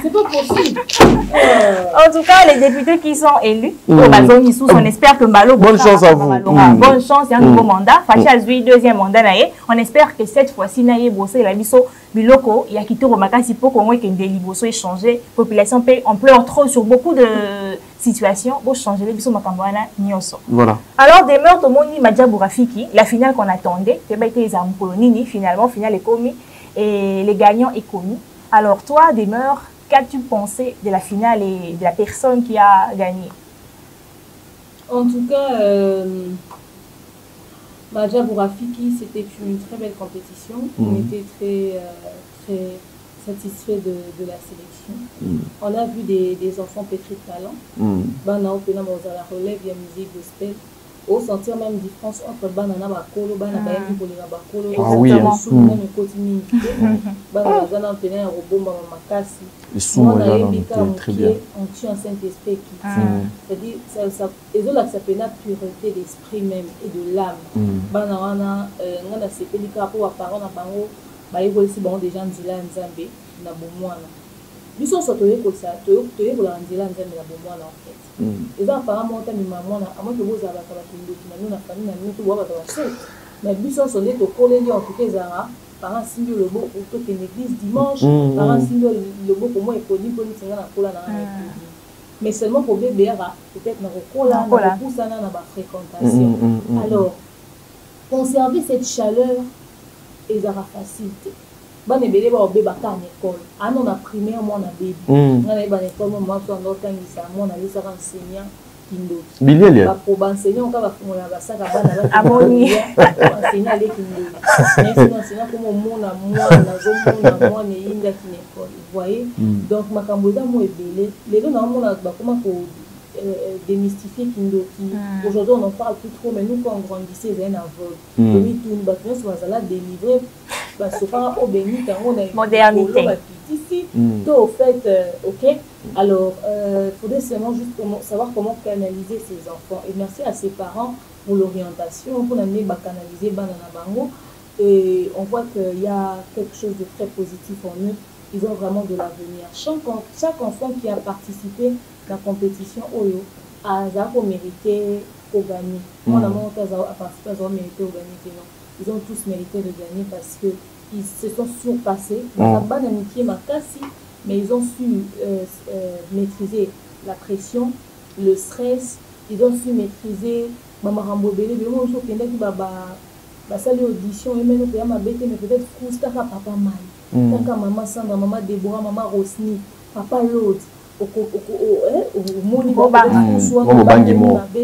C'est pas possible. En tout cas, les députés qui sont élus, on espère que Malo. Bonne chance à vous. Bonne chance, il y a un nouveau mandat. Facha Zui, deuxième mandat. On espère que cette fois-ci, Naye Bossé, la Bisso, Biloko, il y a quitté Romakasi pour qu'on voit qu'un délibosso est changé. Population on pleure trop sur beaucoup de situations. Pour changer les Bisso Makambouana, Nyoso. Voilà. Alors, des meurtres au Moni Madjabou Rafiki, la finale qu'on attendait, c'est été les Amkolonini, finalement, finale est commis et les gagnants est commis. Alors, toi, des meurtres, qu'as-tu pensé de la finale et de la personne qui a gagné? En tout cas, Madjabou Rafiki, c'était une très belle compétition. On était très satisfaits de la sélection. On a vu des enfants pétris de talent. Bana opena dans la relève, il y a musique gospel. Au sentir même différence entre banana bakolo, banana bayebi kolinga bakolo. Ah oui. Même côté mingi. Banana zana opena robomba makasi. Les sous moi là très bien. On tue un Saint-Esprit qui c'est-à-dire ça et là ça fait la pureté d'esprit même et de l'âme. Banana ngana sepelika pour parole na bango bayebo si bon déjà nzila nzambe na bomwana. Biso so toye ko ça toye ko la nzila nzambe na bomwana en fait. Et apparemment ta mi maman à moi que vous avez pas kindoki na nous na famille na nous to wa ba so. Mais biso so ne to koleli en tout cas zara par un signe le beau pour que l'église dimanche par un signe le beau pour moi est connu pour nous na kola na mais seulement pour bébé peut-être na kola na poussa na ba fréquentation. Alors conserver cette chaleur et la facilité. Ban ebele ba obé bata en école. Ah non na primaire moi na bébé. Na ba école moi so ndo tangisa moi na lisa enseignant kindo. Bilele. Ba pour enseignant ka ba fungola ba saka bana ba amoni. Enseignant les kindo. Mais sinon enseignant comme moi na zo moi ne inda ki école. Vous voyez? Donc makambo za mo ebele. Les gens na mo na ba comment pour démystifier Kindo. Aujourd'hui, on n'en parle plus trop, mais nous, quand on grandissait, il y a un vol. Et tout le bâtiment soit là délivré. Ce pas au béni, on a modernité. Ici, tout au fait, ok. Alors, il faudrait seulement juste savoir comment canaliser ces enfants. Et merci à ses parents pour l'orientation, pour l'amener à canaliser Banana Bango. Et on voit qu'il y a quelque chose de très positif en eux. Ils ont vraiment de l'avenir. Chaque enfant qui a participé à la compétition Oyo a mérité de gagner. Moi, a participé à mérité de gagner. Ils ont tous mérité de gagner parce qu'ils se sont surpassés. Mais ils ont su maîtriser la pression, le stress. Ils ont su maîtriser salle audition et même mais peut-être Kousta papa mal. Tant que maman Sandra, maman Déborah, maman Rosny, papa l'autre.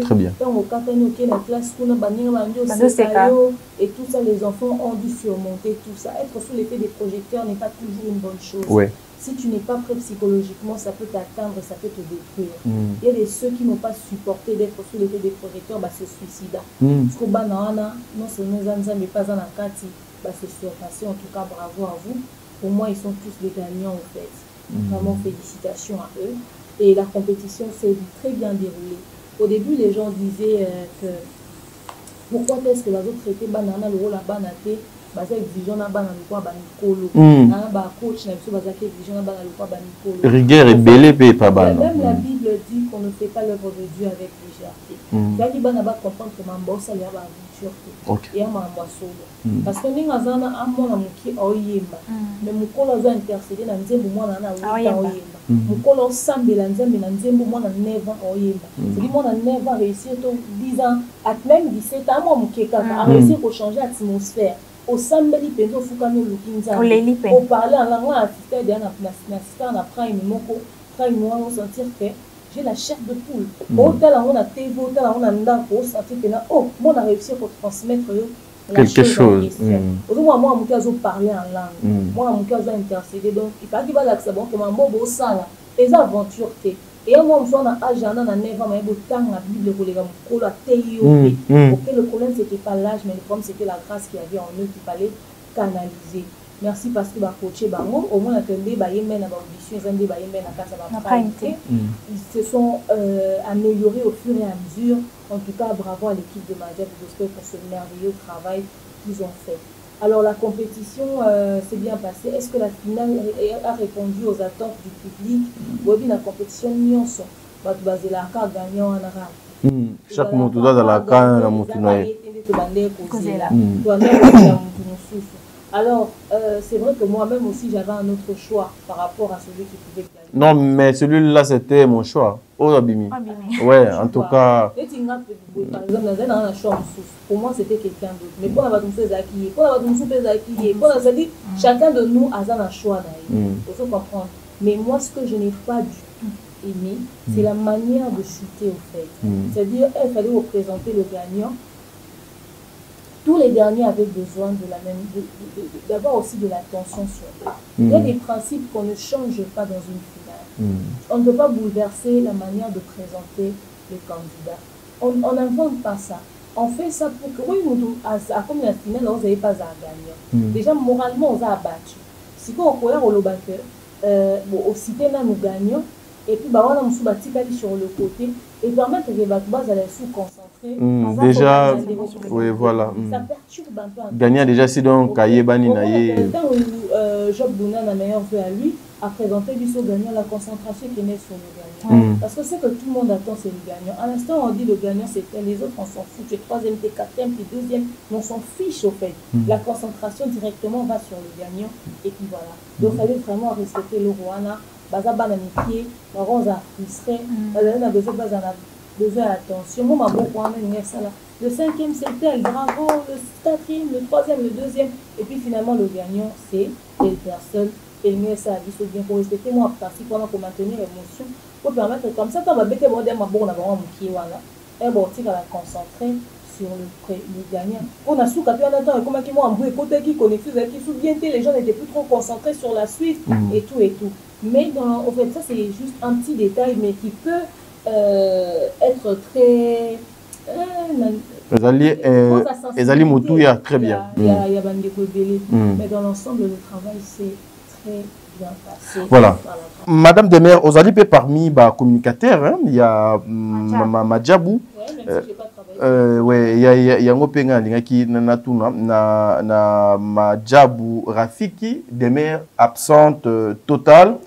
Très bien. Et tout ça, les enfants ont dû surmonter tout ça. Être sous l'effet des projecteurs n'est pas toujours une bonne chose. Ouais. Si tu n'es pas prêt psychologiquement, ça peut t'atteindre, ça peut te détruire. Il y a ceux qui n'ont pas supporté d'être sous l'effet des projecteurs, se suicident. Parce que non seulement mais pas en akati, se surpasser. En tout cas, bravo à vous. Pour moi, ils sont tous des gagnants en fait. Vraiment félicitations à eux. Et la compétition s'est très bien déroulée. Au début, les gens disaient que pourquoi est-ce que les autres traitaient banana le rôle à banaté rigueur et belé pas ban. Même la Bible dit qu'on ne fait pas l'œuvre de Dieu avec légèreté. Comprendre que ma bosse a l'aventure et à ma moisson. Parce que nous avons un mot qui est oyemba. Mais mon colo a intercédé dans le zébo moi na oyemba. Mon colo sambe la nzembe na nzembo moi na 9 ans oyemba. C'est moi na 9 ans réussir 10 ans à même 17 ans moi mukeka a réussir pour changer l'atmosphère. Au sambeli penzo fukano lukinza au parler en langue assister na prime moko prime moi on sentir que j'ai la chair de poule au tel on a TV au tel on a ndako sentir que oh moi on a réussi pour transmettre quelque chose. Moi, mon cas, parler en langue. Moi, mon cas, intercéder. Donc, il paraît qu'il va l'accès bon que maman beau ça là. Les aventures et moi, je suis en âge, j'en ai 9 ans, mais je temps la Bible pour les gars, pour le problème, c'était pas l'âge, mais le problème, c'était la grâce qu'il y avait en eux qu'il fallait canaliser. Merci parce que coaché bango au moins attendez ba yemen na ambition zande ba yemen na kasa ba pratique. Ils se sont améliorés au fur et à mesure. En tout cas, bravo à l'équipe de Madia pour ce merveilleux travail qu'ils ont fait. Alors la compétition s'est bien passée. Est-ce que la finale a répondu aux attentes du public? Oui, la compétition nyonso ba basé la ka gagnant en arabe. Chaque monde doit dans la ca na mutunaye. Alors, c'est vrai que moi-même aussi, j'avais un autre choix par rapport à celui qui pouvait gagner. Non, mais celui-là, c'était mon choix. Oh, Abimi. Ouais, en tout cas. Par exemple, pour moi, c'était quelqu'un d'autre. Mais pour la chacun de nous a un choix. Il faut comprendre. Mais moi, ce que je n'ai pas du tout aimé, c'est la manière de chuter au fait. C'est-à-dire, il fallait représenter le gagnant. Tous les derniers avaient besoin de la même, d'avoir aussi de l'attention sur eux. Il y a des principes qu'on ne change pas dans une finale. On ne peut pas bouleverser la manière de présenter les candidats. On n'invente pas ça. On fait ça pour que, oui, comme la finale, on n'avait pas à gagner. Déjà, moralement, on a abattu. Si on peut au Lobaker, au cité, nous gagnons, et puis, on a sur le côté, et permettre que les Bakbas allaient sous-concentrer. Déjà, oui, voilà. Ça perturbe un peu. Gagner déjà, si donc, Kaye Bani Naye. Job Bouna, la meilleure vue à lui, a présenté lui sur le gagnant, la concentration qui naît sur le gagnant. Parce que c'est que tout le monde attend, c'est le gagnant. À l'instant, on dit le gagnant, c'est les autres, on s'en fout. Tu es troisième, tu es quatrième, tu es deuxième, mais on s'en fiche au fait. La concentration directement va sur le gagnant, et puis voilà. Donc, il fallait vraiment respecter le Rwanda. Baza bananifié, on a frustré, on a besoin d'attention. Moi, le cinquième, c'était bravo, le quatrième, le troisième, le deuxième. Et puis finalement, le gagnant, c'est telle personne. Et le mieux, ça a dit, il faut bien pour respecter moi, parce qu'on a pour maintenir l'émotion, pour permettre comme ça, quand on va bêter, on a et bon, on va concentrer sur le gagnant. On a sous-capé en attendant, comme moi, on côté qui connecte, qui souvient, les gens n'étaient plus trop concentrés sur la suite, et tout, et tout. Mais en fait, ça, c'est juste un petit détail, mais qui peut être très... Les alliés Moutouya, très bien. Il y a mais dans l'ensemble, le travail, c'est très bien passé. Voilà. Madame Demer, aux alliés parmi les communicateurs, il y a Madjabou. Oui, il y a un peu qui na Madjabou Rafiki, Demer absente totale.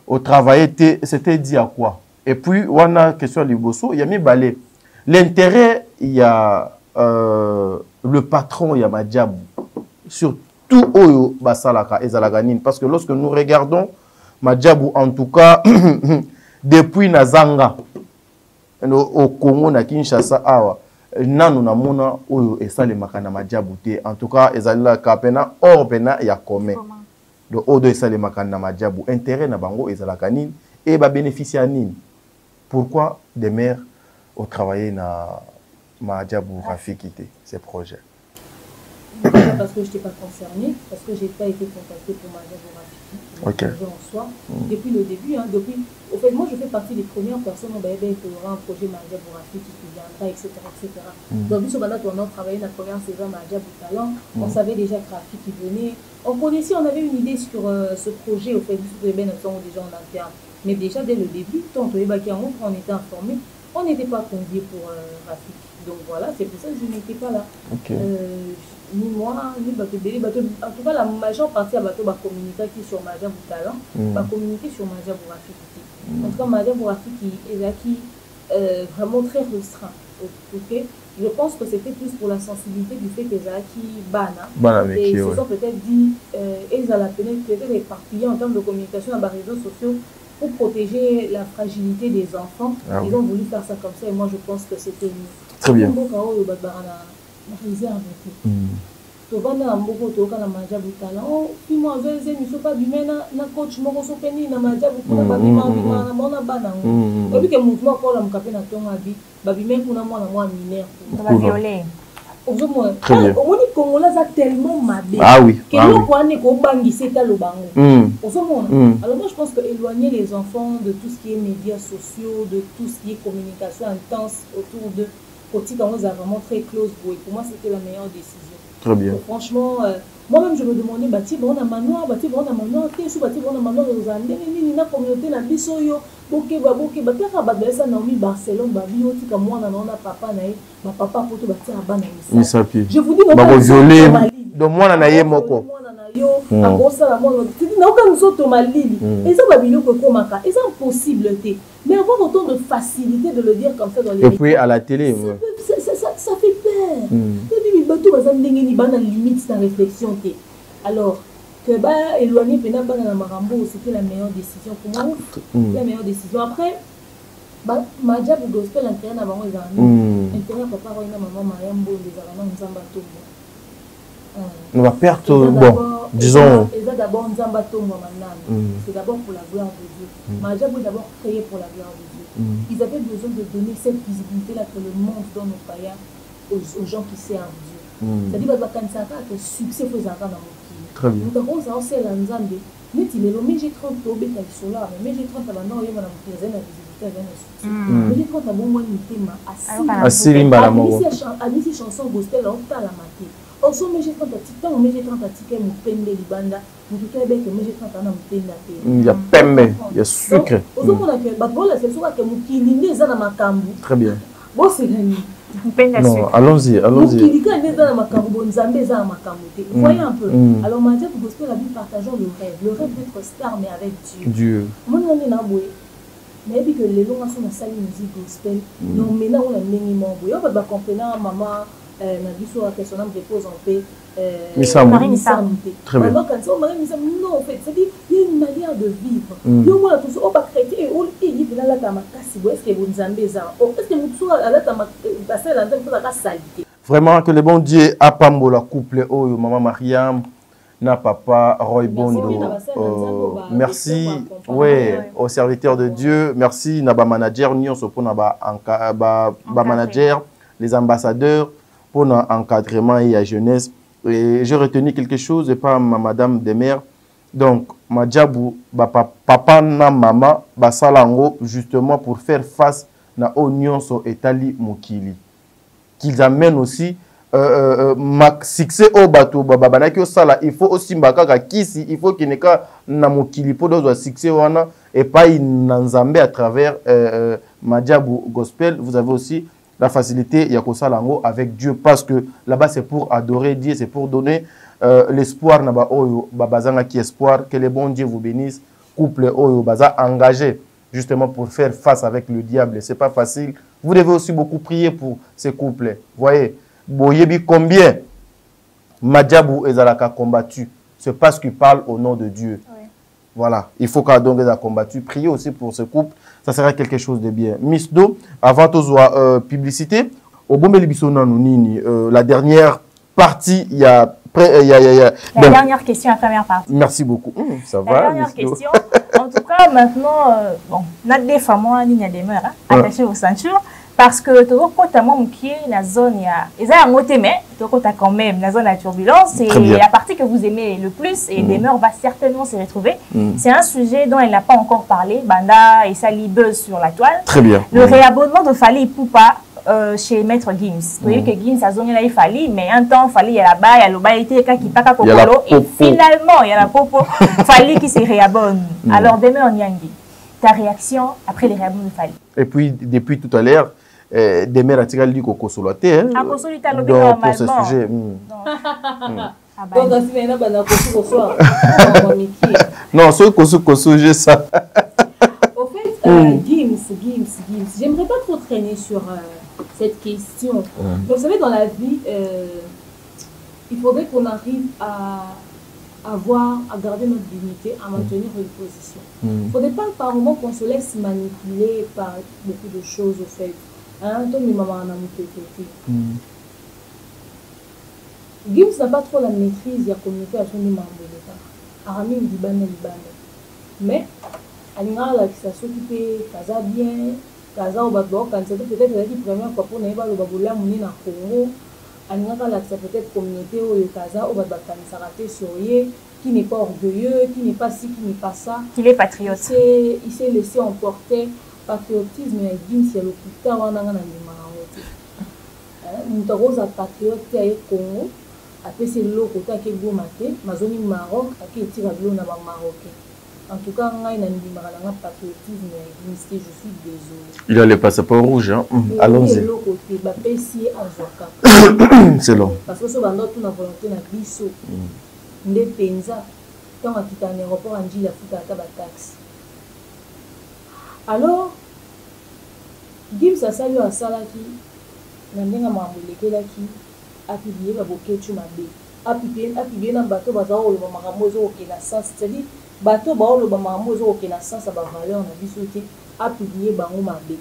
Au travail, c'était dit à quoi? Et puis, on a question de Bosso, il y a mis balai. L'intérêt, il y a le patron, il y a Madjabou. Surtout Oyo Basalaka et Zalaganine. Parce que lorsque nous regardons Madjabou, en tout cas, depuis Nazanga, au Congo, na Kinshasa, awa, nanu na mona Oyo et Salemaka na Madjabou. En tout cas, Ezalila Kapena, or pena ya kome. Donc, Odo et Salemaka na Madjabou. Intérêt na bango et Zalaganine et ba bénéficier à Nine. Pourquoi des maires ont travaillé dans Madjabou Rafiki ces projets? Parce que je n'étais pas concernée, parce que je n'ai pas été contactée pour Madjabou Rafiki. En soi. Depuis le début, au fait, moi je fais partie des premières personnes qui aura un projet Madjabou Rafiki qui viendra, etc. Donc, on a travaillé la première saison Madjabou Talent, on savait déjà que Rafiki venait. On connaissait, on avait une idée sur ce projet, au fait, déjà en interne. Mais déjà dès le début, tant on était informés, on n'était pas conviés pour Rafiki. Donc voilà, c'est pour ça que je n'étais pas là. Ni moi, ni Batobélé. En tout cas, la majeure partie à Bato va communiquer sur Madjabou Talent, va communiquer sur Madjabou Rafiki. En tout cas, Madjabou Rafiki est vraiment très restreint. Je pense que c'était plus pour la sensibilité du fait que Zaki Bana. Et ils se sont peut-être dit, ils allaient peut-être éparpillés en termes de communication dans les réseaux sociaux. Pour protéger la fragilité des enfants, ils ont voulu faire ça comme ça et moi je pense que c'était très bien. Très bien. On dit qu'on a tellement mabé. Ah oui. Que l'on voit qu'on bangi c'est à l'obango. Alors moi je pense que éloigner les enfants de tout ce qui est médias sociaux, de tout ce qui est communication intense autour de côté quand on a vraiment très close boy. Pour moi c'était la meilleure décision. Très bien. Donc, franchement, moi-même je me demandais bâti bon na manoir, bâti bon na manoir, qu'est-ce bâti bon na manoir aux Andes, ni na communauté na biso yo, boke ba kaka ba besa na mi Barcelone ba bio tika moi na papa na ma papa poto bâti abana misa. Je vous dis on va violer donc moi na ye moko. Akosala moi tu dis na oka nsoto malili. Et ça ba biloko komaka, et ça impossible té. Mais avoir autant de facilité de le dire comme ça dans les et puis à la télé, ça fait peur. Bato bazandenge ni bana limite dans réflexion té. Alors que ba éloigner pena bana na marambo c'était la meilleure décision pour moi. La meilleure décision après ba madia bu gospel intérêt na bango ezana. Intérêt papa roina maman Mariambo les arana nzamba tombo. On va perdre bon disons et d'abord nzamba tombo manana. C'est d'abord pour la gloire de Dieu. Madia bu d'abord créé pour la gloire de Dieu. Ils avaient besoin de donner cette visibilité là que le monde donne aux païens aux gens qui servent Dieu. C'est-à-dire que le succès faut avoir dans mon pays. Très bien. Donc on s'en sert dans Nzambe. Mais il est le mais j'ai 30 tobé qui sont là, mais j'ai 30 avant il y a madame Pierre na visibilité avec le succès. Mais j'ai 30 bon moi ni thème assez limba la mort. Amisi chanson gospel on ta la maté. On so mais j'ai 30 titan, mais j'ai 30 ticket mon pende libanda. Vous tout avec mais j'ai 30 na mpenda té. Il y a pembe, il y a sucre. Au moment là que ba bola c'est soit que mukilinde za na makambu. Très bien. Bon c'est gagné. Non, allons-y, allons-y. Voyez un peu. Alors, Madia pour gospel, la vie, partageons le rêve. Le rêve d'être star, mais avec Dieu. Moi, on est là, mais puis que les longs sont dans la salle musique gospel. Non, maintenant, on a minimum. On va comprendre, maman, na biso à question de repose en paix. Marie Missam. Très bien. Non, en fait, c'est-à-dire, il y a une manière de vivre. Il y a tout ça, on va créer, on est là, là, est-ce que vous avez est-ce que vous avez vraiment que le bon Dieu a pas la couple, oh, maman Mariam, na papa Roy Bondo. Merci, ouais, aux serviteurs de Dieu. Merci, na ba manager, nous sommes ba manager, les ambassadeurs pour l'encadrement et la jeunesse. Et j'ai retenu quelque chose et pas ma madame de mère. Donc, ma djabou, papa na maman, salango justement pour faire face na oignon so etali mokili. Qu'ils amènent aussi succès au bateau, il faut aussi mbakaka kisi, il faut qu'il n'y ait pas na mokili pour d'autres succès wana et pas nanzambe à travers ma djabou gospel. Vous avez aussi la facilité Yakosa Lango avec Dieu parce que là-bas c'est pour adorer Dieu, c'est pour donner l'espoir naba oyo babazanga qui espoir que le bon Dieu vous bénisse. Couple oyo baza engagé justement pour faire face avec le diable, c'est pas facile. Vous devez aussi beaucoup prier pour ces couples. Voyez, boyebi combien Madjabou ezalaka combattu, c'est parce qu'il parle au nom de Dieu. Oui. Voilà, il faut qu'à donc a combattu. Priez aussi pour ce couple. Ça sera quelque chose de bien. Miss Do, avant de publicité, au la dernière partie, il y a... La dernière question, la première partie. Merci beaucoup. Ça va. La dernière question. En tout cas, maintenant, bon, notre des femmes, il y a des mœurs attachées aux ceintures. Parce que tu vois, qui est la zone, il y a un mot mais tu vois, quand même la zone à turbulence. Et la partie que vous aimez le plus, et des mœurs va certainement se retrouver. C'est un sujet dont elle n'a pas encore parlé. Banda et Sali buzz sur la toile. Très bien. Le réabonnement de Fali Poupa chez Maître Gims. Vous voyez que Gims a zone là, il fallait, mais un temps, Fali, il y a là-bas, il y a le il était qui pas Kokolo. Et finalement, il y a la popo. Fali qui se réabonne. Alors, demain, Nyangi, ta réaction après les réabonnements de Fali. Et puis, depuis tout à l'heure, des mères attirent lui qu'au soloté. Donc, pour ce sujet. Non, ce que ça. Au fait, Gims, j'aimerais pas trop traîner sur cette question. Donc, vous savez, dans la vie, il faudrait qu'on arrive à garder notre dignité, à maintenir une position. Il ne faudrait pas par moment qu'on se laisse manipuler par beaucoup de choses, au fait. Hein, Gims n'a pas trop la maîtrise de la communauté à son membre de l'État. Arami Libane. Mais, Alina, qui s'occupe, Kaza bien, Kaza au Batbo, quand c'était peut-être la première fois pour Naïba le Baboula Mouni na Congo. alingaka lakisa peut-être communauté oyo kaza oyo bakanisaka te sur ye, qui n'est pas orgueilleux, qui n'est pas ci, qui n'est pas ça. Qu'il est patriote. Il s'est laissé emporter patriotisme ya Gims ya lokuta wana nga na ndimaka ngo te. Moto akoza patriote te aye Congo, apesi eloko te ake goma te, mazongi Maroc ake etira bilo na ba-Marocain. En tout cas, nga na ndimaka na nga patriotisme ya Gims te, je suis désolé. Il a le passeport rouge, hein? Allons-y. Eloko te, bapesi ye azwaka. C'est long. Parce que so bando tuna volonté na biso. Nde penza quand akita en aéroport en Njila futa ata bataxi. Alors Gims asali asalaki na ndenga makambo elekelaki apibie baboketu mabe apibie na bato baza oloba makambo ezokokenda sens, c'est-à-dire bato baoloba makambo ezokokenda sens ya bavaleur na biso te apibie bango mabe.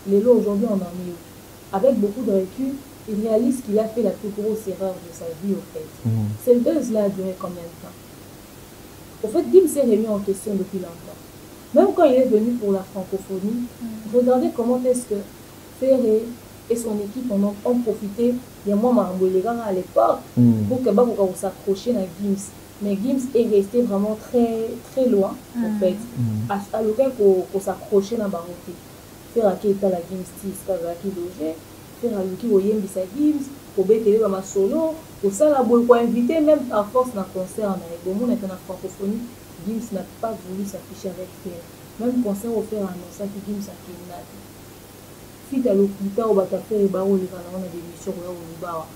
Lelo aujourd'hui on en est avec beaucoup de recul. Il réalise qu'il a fait la plus grosse erreur de sa vie, au fait. Cette buzz-là a duré combien de temps? Au fait, Gims s'est remis en question depuis longtemps. Même quand il est venu pour la francophonie, regardez comment est-ce que Ferré et son équipe ont profité des mois Marambolégan à l'époque pour que Babouka s'accrocher à Gims. Mais Gims est resté vraiment très, très loin, en fait. À l'occasion qu'on s'accrochait dans Baroté. Ferré qui était la Gims, qui logeait. Faire un qui voyait sa Gims, pour bétélé ma solo, pour ça la boîte pour inviter même à force d'un concert en Aïe. Bon, on est en francophonie, Gims n'a pas voulu s'afficher avec Ferré. Même concert offert à annoncer que Gims a kidnappé. Fit à l'hôpital au Batafé et Barreau, les valeurs des missions au Bawa.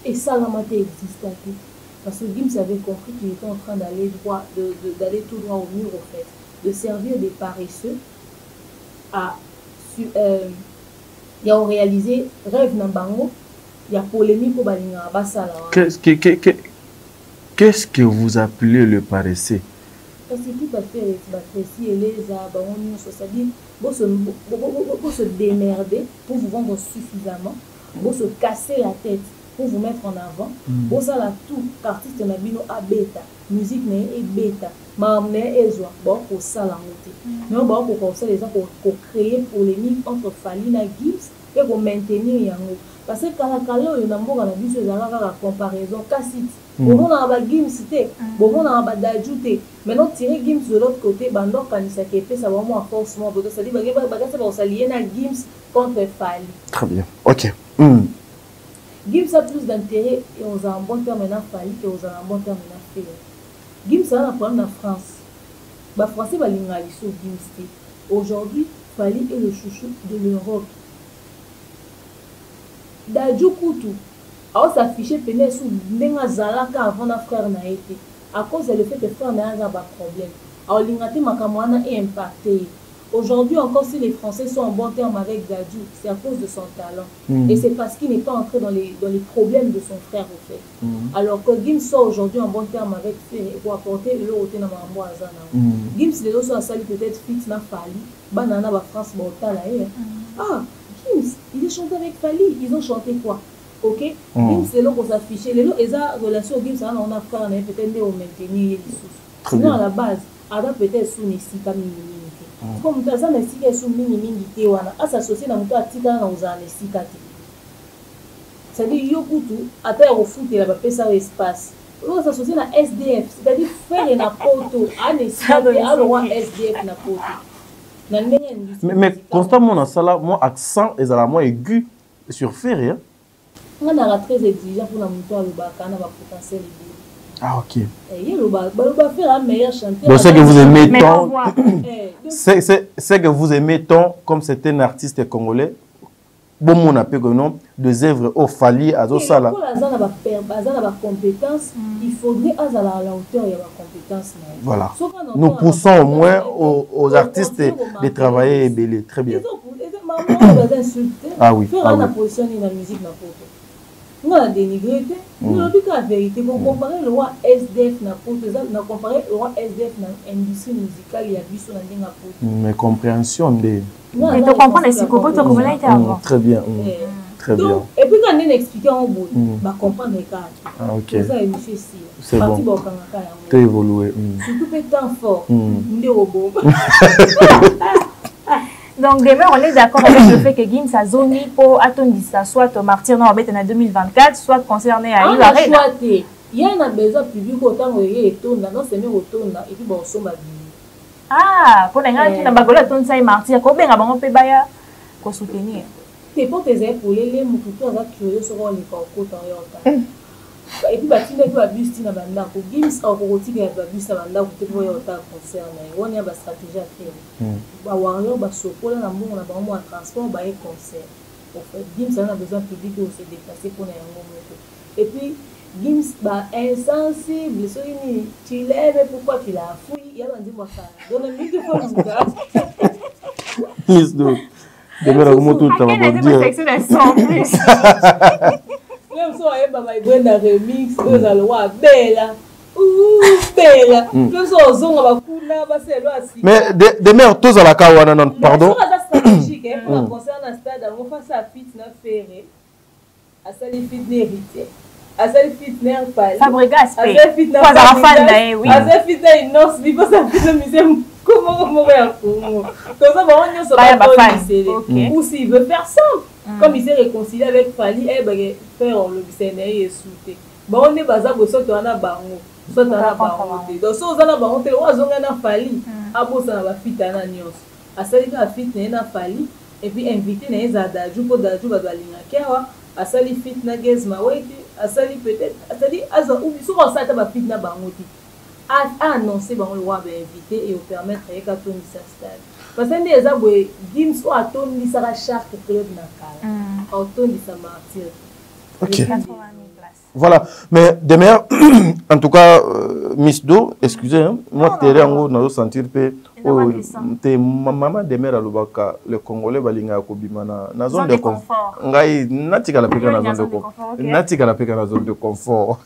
Et ça, la matière existait. Parce que Gims avait compris qu'il était en train d'aller d'aller tout droit au mur, au fait, de servir des paresseux à il y a réalisé rêve Nambango, il y a polémique au Balinga Bassala. Qu'est-ce que vous appelez le paresseux? Parce que tout à fait, et les abonnés, c'est-à-dire, vous se démerder pour vous vendre suffisamment, vous se casser la tête pour vous mettre en avant, vous allez tout, artiste Nabino a bêta, musique n'est bêta, mamne est joie, bon, pour ça la montée. Mais on va pour ça les gens pour créer polémique entre Falina Gims et pour maintenir Yango. Parce que quand il y a un vision de la comparaison, cassite. Bon, on a un Gims, bon, on a un badajouté. Maintenant, tirer Gims de l'autre côté, bandor quand il s'est fait, ça va vraiment forcément, parce que ça dit, ça va s'allier à Gims contre Fali. Très bien, ok. Gims a plus d'intérêt et on a un bon terme maintenant Fali que on a un bon terme maintenant Fali. Gims a un problème en France. Les Français vont aller sur Gims. Aujourd'hui, Fali est le chouchou de l'Europe. Dadju Koutou a s'affiché pénètre sous Nenga Zalaka avant la frère Naïti. À cause de le fait que frère Naïti a un problème. Alors l'ingati Makamwana est impacté. Aujourd'hui encore, si les Français sont en bon terme avec Dadju, c'est à cause de son talent. Et c'est parce qu'il n'est pas entré dans les problèmes de son frère au fait. Alors que Gims soit aujourd'hui en bon terme avec Ferré pour apporter le côté dans Mambo Azana. Gims les autres sont salés peut-être fit na Fali, banana ba France Botala. Ah, Gims, il est chanté avec Fali, ils ont chanté quoi? Ok? Gims c'est là qu'on s'affichait, les autres, ils ont relation Gims, on a frère, peut-être au maintenir les sous. Sinon à la base, Ada peut-être sous Nessika Mini. Comme ça, ça Nessika sous Mini Tewana, à s'associer dans le Tika dans Nessika. C'est-à-dire, Yokutu, à terre au foot, il a pas ça espace. On s'associe à SDF, c'est-à-dire faire un apôtre, à Nessika, à l'oua SDF na poto. Mais constamment dans ça là, mon accent est à la moins aigu sur Ferré. On a très exigeant pour la moto à l'Obakana, va potentiel. Ah ok. Donc c'est que vous aimez tant, c'est que vous aimez tant comme c'est un artiste congolais. Bon mon appel nom des œuvres au Fali à Zosala. Pour la compétence, il faudrait à la hauteur et la compétence. Voilà. Nous poussons au moins aux artistes de travailler et belé. Très bien. Ah oui. Faire la position de la musique na photo. On a dénigré, nous avons dit la vérité. Pour comparer le roi SDF na photo, on a comparé le roi SDF na industrie musicale, il y a vu sur la ligne à photo. Mais compréhension de. Mais tu comprends les psychopathes comme là était avant. Très bien. Très bien. Et puis quand on explique en bout, va comprendre les cas. Ah ok. Ça est monsieur si. C'est bon. Tu as évolué. Surtout pétant fort. Ndé robot. Donc, demain, on est d'accord avec le fait que Gims a zoné pour attendre soit au martyr en 2024, soit concerné à il a choisi. Il y a un besoin public autant que il est tourné, non, c'est mieux autour et puis bon, son ah, pour les gens qui n'ont pas de temps, ça est martyr. Combien on peut baya pour soutenir? C'est pour tes épaules, les moutons sont curieux sur les corps et puis bah tu n'as pas bus na banda ko Gims au côté de la bus na banda ko te voya autant concerne on y a ba stratégie à faire ba warrior ba sokola na mbongo na bango en transport ba et concert au fait Gims a besoin public de se déplacer pour na yango moto et puis Gims ba insensible so ini tu lèves pourquoi tu la fouilles ya bandi moi ça donne lui de fois Miss Do Demer comment tout ça va dire même si on va y un remix, on va le voir belle. Belle. Même si on va mais Demer, tous à la Kawana, non, pardon. C'est stratégique, pour concernant le stade, on va faire ça fitna ferré. À ça, les fitna héritiers. À ça, les fitna pâle. Fabregas, à ça, fitna pâle. À ça, fitna innocent. Il faut ça fitna misère. Comment on va comme ça, on se va ou s'il veut faire ça. Comme il s'est réconcilié avec Fali, faire le Sénégal et souté. Bon, on est basé sur ce qu'on a baron, soit on a baron. Donc, si on a baron, on a Fali. Abo ça va fit à Nios. À ça, il va fit na Fali et puis inviter les adajou pour dajou balinga kewa. À ça, il fit na Gezma weki. À ça, il peut-être. C'est-à-dire, ou si on s'attend à fit na baron, à annoncer baron le roi va inviter et au permettre de faire tout ça stade. Parce que les aboués, Gims ou Aton ni sera charte club nakala. Aton ni sa martyr. Ok. Voilà. Mais demain, en tout cas, Miss Do, excusez, hein, moi, t'es en haut, nous sentir que t'es maman demain à l'Obaka, le Congolais balinga kobimana, na zone de confort. Ngai, natika la peka na zone de confort. Natika la peka na zone de confort.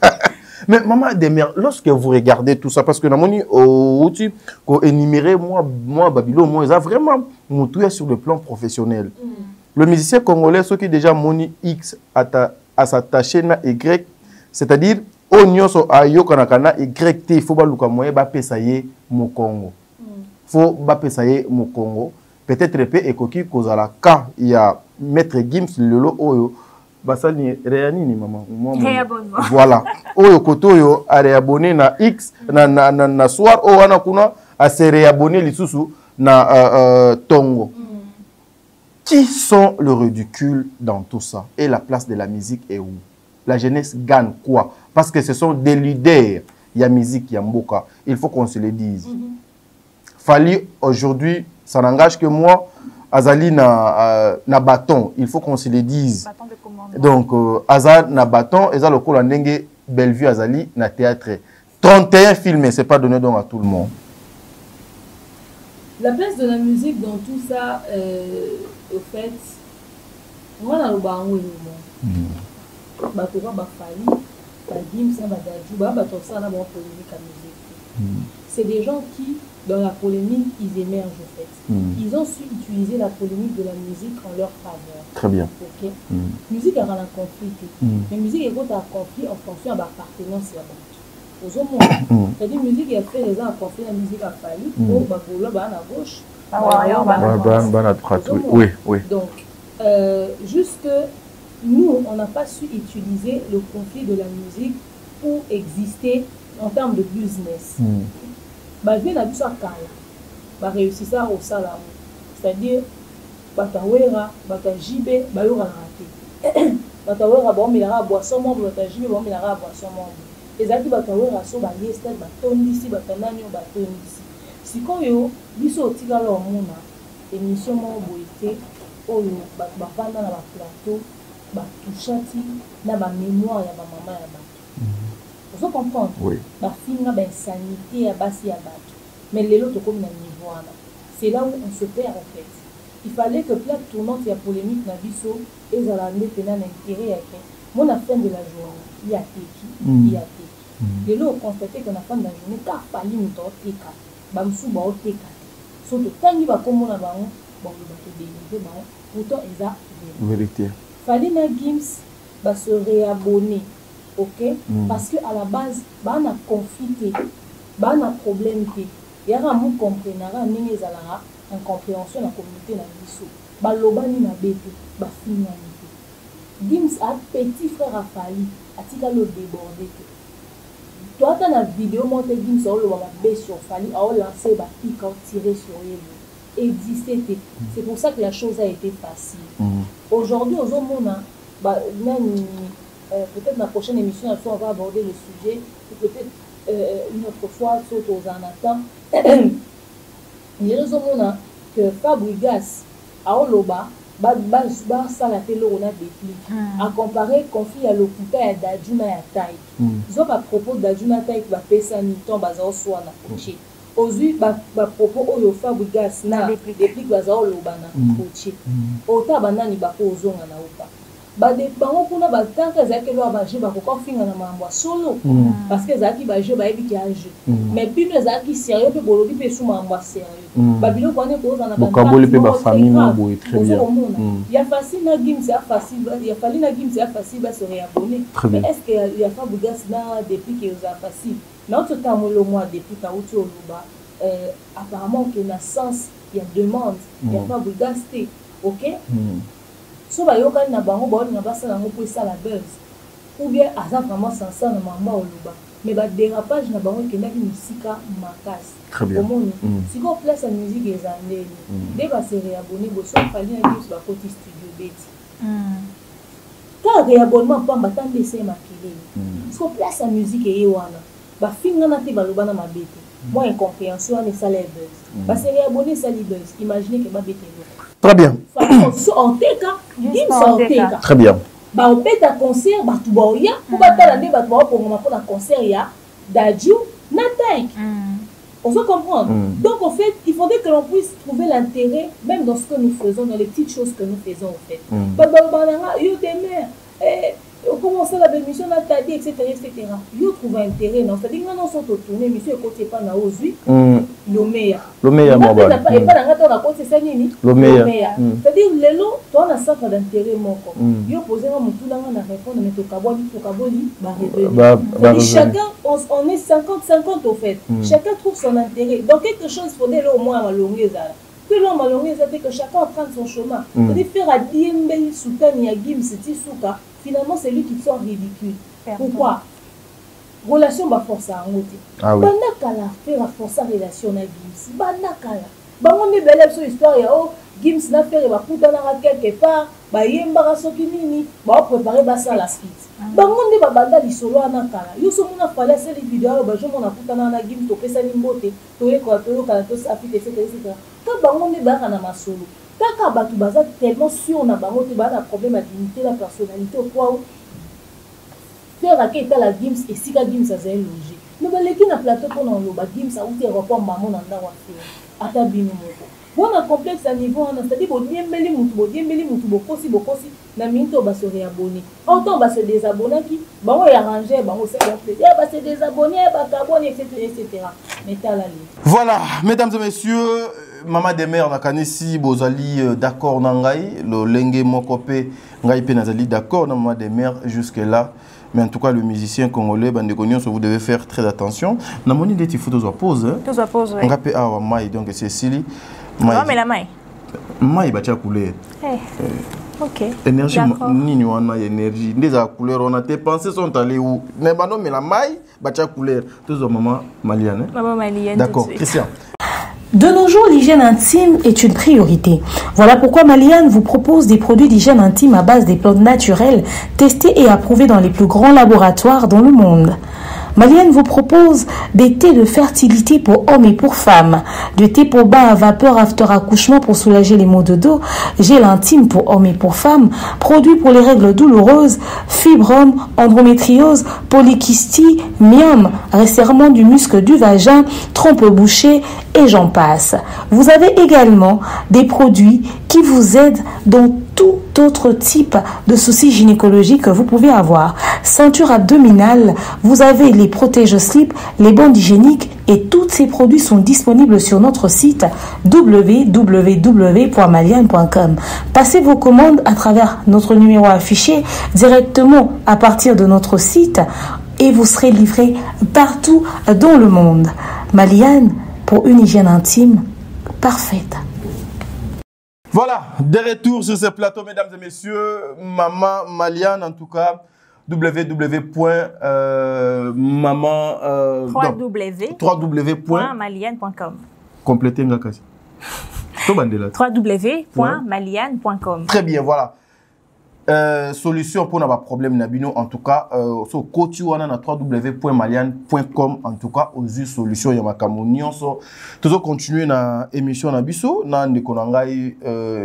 Mais maman Demer, lorsque vous regardez tout ça, parce que namoni outil qu'on énumérer moi Babylone, moi ça vraiment moutoué sur le plan professionnel. Le musicien congolais, ceux qui déjà moni X à s'attacher na Y, c'est-à-dire oignon so ayo kanakana Y T, il faut pas luka moyen ba pesaye mo Congo. Faut ba pesaye mo Congo. Peut-être pe ekoki kozala ka il y a maître Gims lelo oyo basali réanini maman voilà oyo kotoyo a réabonné na X na soir o wana kuna a se réabonné lisusu na Tongo. Qui sont le ridicule dans tout ça et la place de la musique est où? La jeunesse gagne quoi? Parce que ce sont des leaders. Il y a musique, il y a mboka. Il faut qu'on se le dise. Fali aujourd'hui, ça n'engage que moi. Azali na bâton, il faut qu'on se le dise. Donc, Azali na bâton, et ça le coup Ndenge Bellevue Azali na théâtre. 31 films, c'est pas donné donc à tout le monde. La place de la musique dans tout ça, au fait, moi, dans le baron, c'est des gens qui, dans la polémique, ils émergent en fait. Ils ont su utiliser la polémique de la musique en leur faveur. Très bien. Ok. Musique a un conflit. Mais musique est un conflit en fonction de l'appartenance à la bande. C'est-à-dire musique qui a fait les gens en conflit, la musique a fallu. Pour à gauche. Oui, oui. Donc, juste nous, on n'a pas su utiliser le conflit de la musique pour exister en termes de business. Bien a vu ça kala, réussir ça au salaire. C'est-à-dire, batawera, batajibe, bayora raté. Batawera bon milara boisson membre, batajibe bon milara boisson membre. Les actes batawera sont baliestes, batondisi, batanani, batondisi. Si quand yo, biso tika lo mona, émission mo boité, oyo bavanda na ba plateau, batouchati na ba mémoire ya ba maman ya bato. Vous comprenez? Oui. Ba film na ba insanité ya basi ya bato. Mais les autres comme na niveau là. C'est là où on se perd en fait. Il fallait que plaque tournante ya polémique na biso et za la ndete na intérêt ya ke. Mon à fin de la journée, il y a teki, il y a teki. Les autres ont constaté que la fin de la journée car fallait nous teka. Bamsou ba oteka. Surtout tangi ba komona ba on, ba te délivrer ba pourtant ils a vérité. Fallait na Gims ba se réabonner. OK? Parce que à la base, ba na conflit, ba na problème té. Yara mu comprendre ndenge ezalanga incompréhension dans la communauté na biso balobani na bete bafinyani te Gims a petit frère afali atika le débordé te toi ta na vidéo monte Gims a loba mabe sur fali a lancé ba pique a tiré sur lui existait te c'est pour ça que la chose a été facile aujourd'hui aux hommes peut-être la prochaine émission on va aborder le sujet peut-être une autre fois saute aux anatans il y a des hommes que Fabregas a oloba ça la télé on a déclic à comparer conflit à l'occupé à Dajuna ya taille ils ont à propos Dajuna taille qui va pesa ni temps bazao soit na coché aujourd'hui propos oyo Fabregas na déclic bazao oloba na coché ota banani ba ko ozonga na opa bango kuna batanka ezalaki lo baje bakokofinga na mambo solo parce que ezalaki baje bayebi ki age mais bino ezalaki sérieux mpe bolobi mpe esu mambo sérieux babiloko wana ekoza na bokaboli mpe bafamille moboye très bien ya facile na Gims ya facile ya fali na Gims ya facile base réabonner mais est-ce que ya Fabregas na depuis que oza facile na autre temps le mois depuis ka uti oluba apparemment que na sens il y a demande ya Fabregas te OK so bayokani na bango baolinga basala yango mpo esala buzz ou bien aza vraiment sincère na mama oloba mais badérapage na bango ekendaki mosika makasi omoni sikoyo place ya musique eza ndeni nde base réabonne boso afali na biso bakoti studio beti kaka réabonnement pamba ta nde ese makelele sikoyo place ya musique eye wana bafingana te baloba na mabe te moi incompréhension wana esala ya buzz base réabonne esali buzz imagine ke babete eloko. Très bien. Très bien. Bah on fait un concert, bah tout boya, pour battre l'année, bah pour un concert il y a Dadju, Nataïk. On se comprend. Donc en fait, il faudrait que l'on puisse trouver l'intérêt, même dans ce que nous faisons, dans les petites choses que nous faisons en fait. Bah yo t'aimes, on commence la émission dans ta dit, etc. Yo trouve intérêt, non, c'est-à-dire que nous sommes tournés, monsieur, écoutez pas na ozu, le meilleur. Le meilleur, moi. Et pas dans la côté c'est nini. Le meilleur. C'est-à-dire le lot, toi on a ça d'intérêt mon corps. Yo poser un moutou là on a répondre mais to kaboli, bah chacun on est 50-50 au fait. Chacun trouve son intérêt. Donc quelque chose faudrait là au moins à l'ongé ça. Que l'homme à l'ongé ça fait que chacun prend son chemin. C'est-à-dire faire à Diembeli Soutani à Gims Tisuka. Finalement, c'est lui qui sort ridicule. Pourquoi? Relation va forcer à monter. Ah oui. Banakala fait la force à relation à Gims. Banakala. On est belle sur l'histoire. Oh, Gims n'a fait la putain quelque part. Bah, yemba soki nini. Bah, préparer basa la suite. Bah, on est babanda di solo anakala. Yo so mona fallait ces vidéos. Bah, je m'en a putain na Gims to pesa limbote. To ekwa to kala to afite etc. Quand bah, on est baka na masolo. Kaka batu baza tellement sûr na bango te ba na problème à dignité la personnalité au point où faire à quel la Gims et si la Gims a zéro logique mais ba leki na plateau pour na loba Gims a outé rapport maman na ndawa fait ata bino moko bon un complexe à niveau on a c'est-à-dire bo diembeli mutu bokosi na minto ba se réabonner autant ba se désabonner qui bango y arranger bango c'est ba se désabonner ba t'abonner etc. mais ta la ligne. Voilà mesdames et messieurs, Mama de mère nakanisi bozali d'accord nangai le lenge mokope ngai pe nazali d'accord na Mama de mère jusque là mais en tout cas le musicien congolais bandekonion vous devez faire très attention na moni des photos zo pose oui. Ngape awa mai donc c'est Sili mai mais la mai bacha couleur OK énergie nini wana énergie ndeza couleur on a tes pensées sont allées où ne bano mais la mai bacha couleur tous maman malienne d'accord Christian. De nos jours, l'hygiène intime est une priorité. Voilà pourquoi Maliane vous propose des produits d'hygiène intime à base des plantes naturelles testés et approuvés dans les plus grands laboratoires dans le monde. Maliane vous propose des thés de fertilité pour hommes et pour femmes, du thé pour bain à vapeur after accouchement pour soulager les maux de dos, gel intime pour hommes et pour femmes, produits pour les règles douloureuses, fibrome, endométriose, polykystie, myome, resserrement du muscle du vagin, trompe bouchée et j'en passe. Vous avez également des produits qui vous aident dans tout autre type de soucis gynécologiques que vous pouvez avoir. Ceinture abdominale, vous avez les protège-slip, les bandes hygiéniques et tous ces produits sont disponibles sur notre site www.maliane.com. Passez vos commandes à travers notre numéro affiché directement à partir de notre site et vous serez livré partout dans le monde. Maliane, pour une hygiène intime parfaite. Voilà, de retour sur ce plateau, mesdames et messieurs. Maman Maliane, en tout cas, www.maliane.com. Complétez Ngakasi. www.maliane.com. Très bien, voilà. Solution pour nos problèmes nabino en tout cas sur côté on a www.maliane.com en tout cas aux solutions ya makamunion so toujours continuer na émission na biso na ndekonangai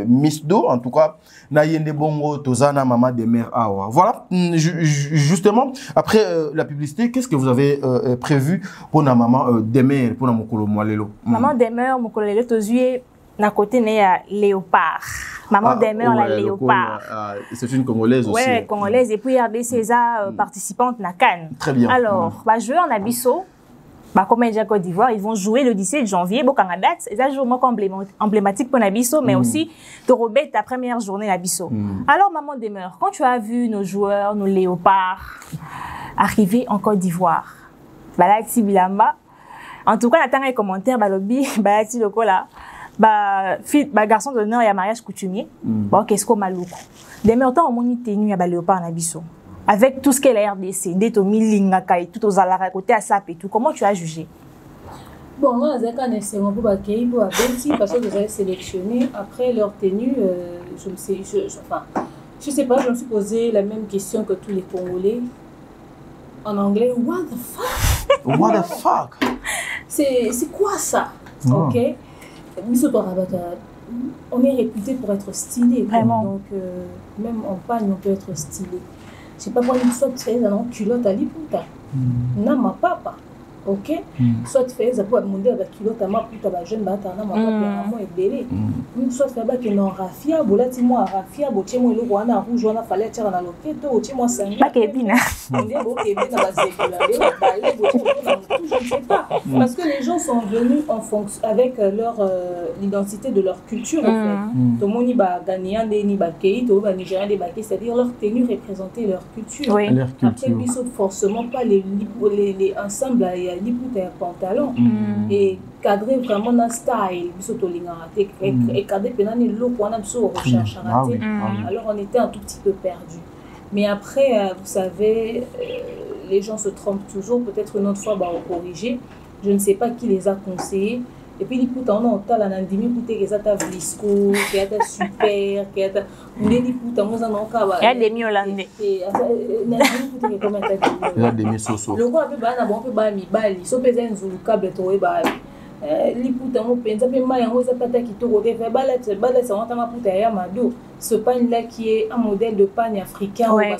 Misdo en tout cas na yende bongo tozana maman de mère awa. Voilà, justement après la publicité, qu'est-ce que vous avez prévu pour na maman de mère pour na mokolo mwalelo? Maman de mère mokolo lelo tozuye na côté né ya Léopard. Maman demeure la Léopard. C'est une Congolaise aussi. Oui, Congolaise. Et puis RDC participante na Cannes. Très bien. Alors, joueur na biso, comme déjà Côte d'Ivoire, ils vont jouer le 17 janvier. Bon, quand la date, c'est un jour emblématique pour Nabiso, mais aussi de Robert ta première journée Nabiso. Alors, maman demeure. Quand tu as vu nos joueurs, nos Léopards, arriver en Côte d'Ivoire, Balati Bilamba, en tout cas, la commentaire, Balobi, Balati Lokola. Garçon d'honneur et à mariage coutumier, qu'est-ce qu'on m'a loué. Dès maintenant, on m'a tenu à Léopard Nabiso. Avec tout ce qu'est la RDC, des Tomilinga, tout aux alara côté à Sap et tout, comment tu as jugé? Bon, moi, c'est un peu parce que vous avez sélectionné après leur tenue. Je sais pas, je me suis posé la même question que tous les Congolais. En anglais, what the fuck? What the fuck? C'est quoi ça? Ok. On est réputé pour être stylé. Vraiment. Donc, même en panne, on peut être stylé. Je sais pas quoi, soit tu fais un culotte à l'ipouta. Non, ma papa. Ok? Soit tu fais un culotte à ma puta, jeune bata, ma papa, est belé. Soit tu fais un rafia, bolati moi rafia, botier moi le roi, rouge, on a fallu tirer dans le quête, botier moi sang. Pas Kevin. Je ne sais pas. Parce que les gens sont venus en fonction avec leur l'identité de leur culture. En fait. Tout le monde ni Ghanéen, ni Kei, tout le monde Nigérien, c'est-à-dire leur tenue représentait leur culture. Oui. Après, ils sont forcément pas les ensembles, il y a les pantalons. Et cadrer vraiment dans style, et cadrer pendant les looks, on a recherche. Alors on était un tout petit peu perdu. Mais après, vous savez, les gens se trompent toujours. Peut-être une autre fois, on corriger. Je ne sais pas qui les a conseillés. Et puis, il y a un Vlisco, qui est super, qui est il y a des mi-hollandais. Il y a des mi-soso. Le roi a ce pagne-là qui est un modèle de pagne africain. Ouais.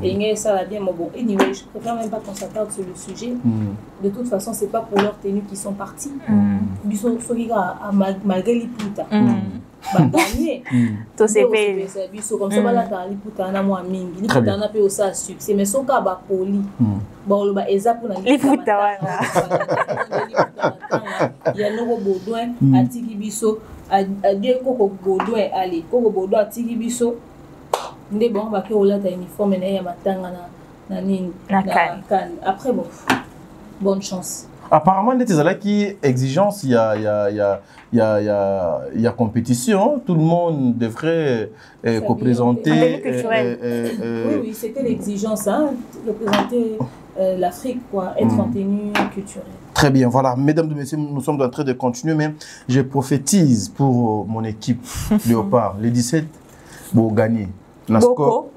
Et ça va bien, bon, anyway, je préfère même pas qu'on s'attarde sur le sujet. De toute façon, c'est pas pour leur tenue qu'ils sont partis. Malgré les putas. Gagner. Tout c'est payé. Comme ça, là, dans les putas, on a moins mingi. Les putas, on a payé ça succès. Mais son cas, poli. Bon, le bas, les putas, il y a nos Baudouin, à Tigibiso, à deux Coco Baudouin, allez, Coco Baudouin, à Tigibiso. Ndé bon, va que on a ta uniforme et y a matanga na Cannes. Après, bon, bonne chance. Apparemment, il y a qui exigence, il y a compétition, tout le monde devrait représenter. Oui, c'était l'exigence, hein, représenter l'Afrique, quoi, être en tenue culturelle. Très bien, voilà, mesdames et messieurs, nous sommes en train de continuer, mais je prophétise pour mon équipe Léopard, les 17, bon gagner. Boko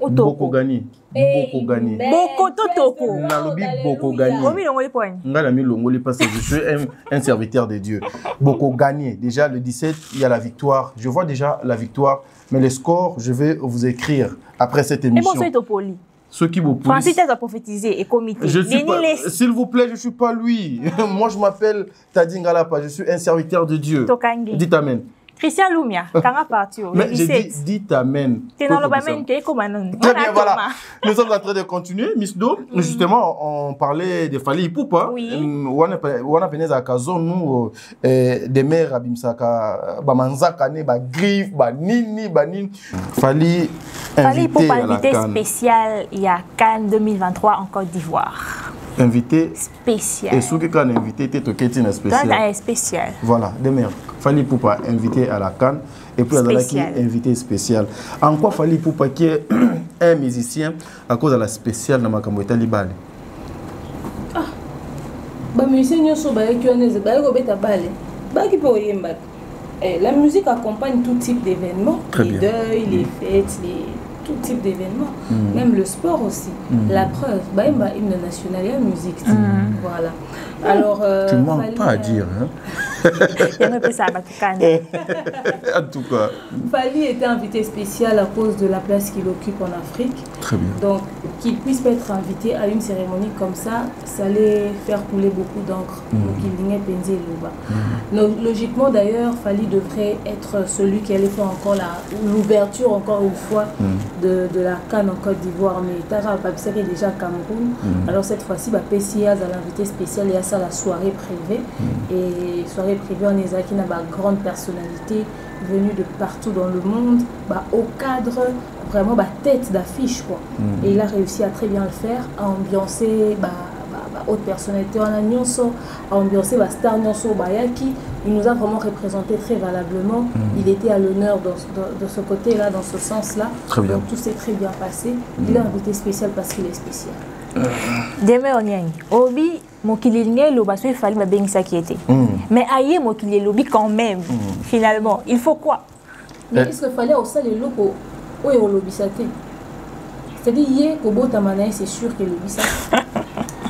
gagné. Boko gagné. Boko totoko. Nalobi Boko gagné. Ngalami longoli parce que je suis un serviteur de Dieu. Boko gagné. Déjà le 17, il y a la victoire. Je vois déjà la victoire, mais les scores, je vais vous écrire après cette émission. Et bon, poli. Ceux qui vous Francis a prophétisé et comité. S'il vous plaît, je ne suis pas lui. Moi, je m'appelle Tadi Ngalapa. Je suis un serviteur de Dieu. Dites Amen. Christian Lumia, quand on parti au 17. J'ai dit Amen. Très bien, voilà. Nous sommes en train de continuer. Miss Do, justement, on parlait de Fali Ipupa. Oui. On a peine à Kazon, nous, des mères à Bimsaka, Bamanzaka, Griffe, Banini. Fali Ipupa, invité spécial, il y a Cannes 2023 en Côte d'Ivoire. Invité spécial. Et ceux qui ont invité, c'était spécial. Spécial. Voilà, des mères. Fali Ipupa invité à la Cannes. et puis il y a un invité spécial. En quoi fallait pour pas qu'il y ait un musicien à cause de la spéciale dans ma camoëta libale? Ah, bah musicien nous sommes bah qui on est bah Robert Balé, bah qui peut y embarquer. La musique accompagne tout type d'événements, les deuils, les fêtes, tout type d'événements, même le sport aussi. La preuve, bah il y a hymne national, il y a musique. Voilà. Alors, tu ne manques pas à dire. Hein? En tout cas. Fally était invité spécial à cause de la place qu'il occupe en Afrique. Très bien. Donc, qu'il puisse être invité à une cérémonie comme ça allait faire couler beaucoup d'encre. Donc, il dignait Penzi et Luba. Logiquement, d'ailleurs, Fally devrait être celui qui allait faire encore l'ouverture, encore une fois, de la CAN en Côte d'Ivoire. Mais Tara Babsari est déjà à Cameroun. Alors, cette fois-ci, PCA a l'invité spécial et à ça la soirée privée. Et soirée privée, on est qui n'a pas grande personnalité venue de partout dans le monde, au cadre vraiment tête d'affiche quoi. Et il a réussi à très bien le faire, à ambiancer haute personnalité en Agnonso, à ambiancer star Nyonso Bayaki. Il nous a vraiment représenté très valablement. Il était à l'honneur de ce côté-là, dans ce sens-là. Donc tout s'est très bien passé. Il est invité spécial parce qu'il est spécial. Demain on y est. Obi mokililinge loba so Fally ba bengisa qui était. Mais aïe mokili lobi quand même. Finalement, il faut quoi? Mais est-ce qu'il fallait aussi les locaux où est lobi ça? C'est-à-dire hier Kobo Tamanaï c'est sûr que lobi ça.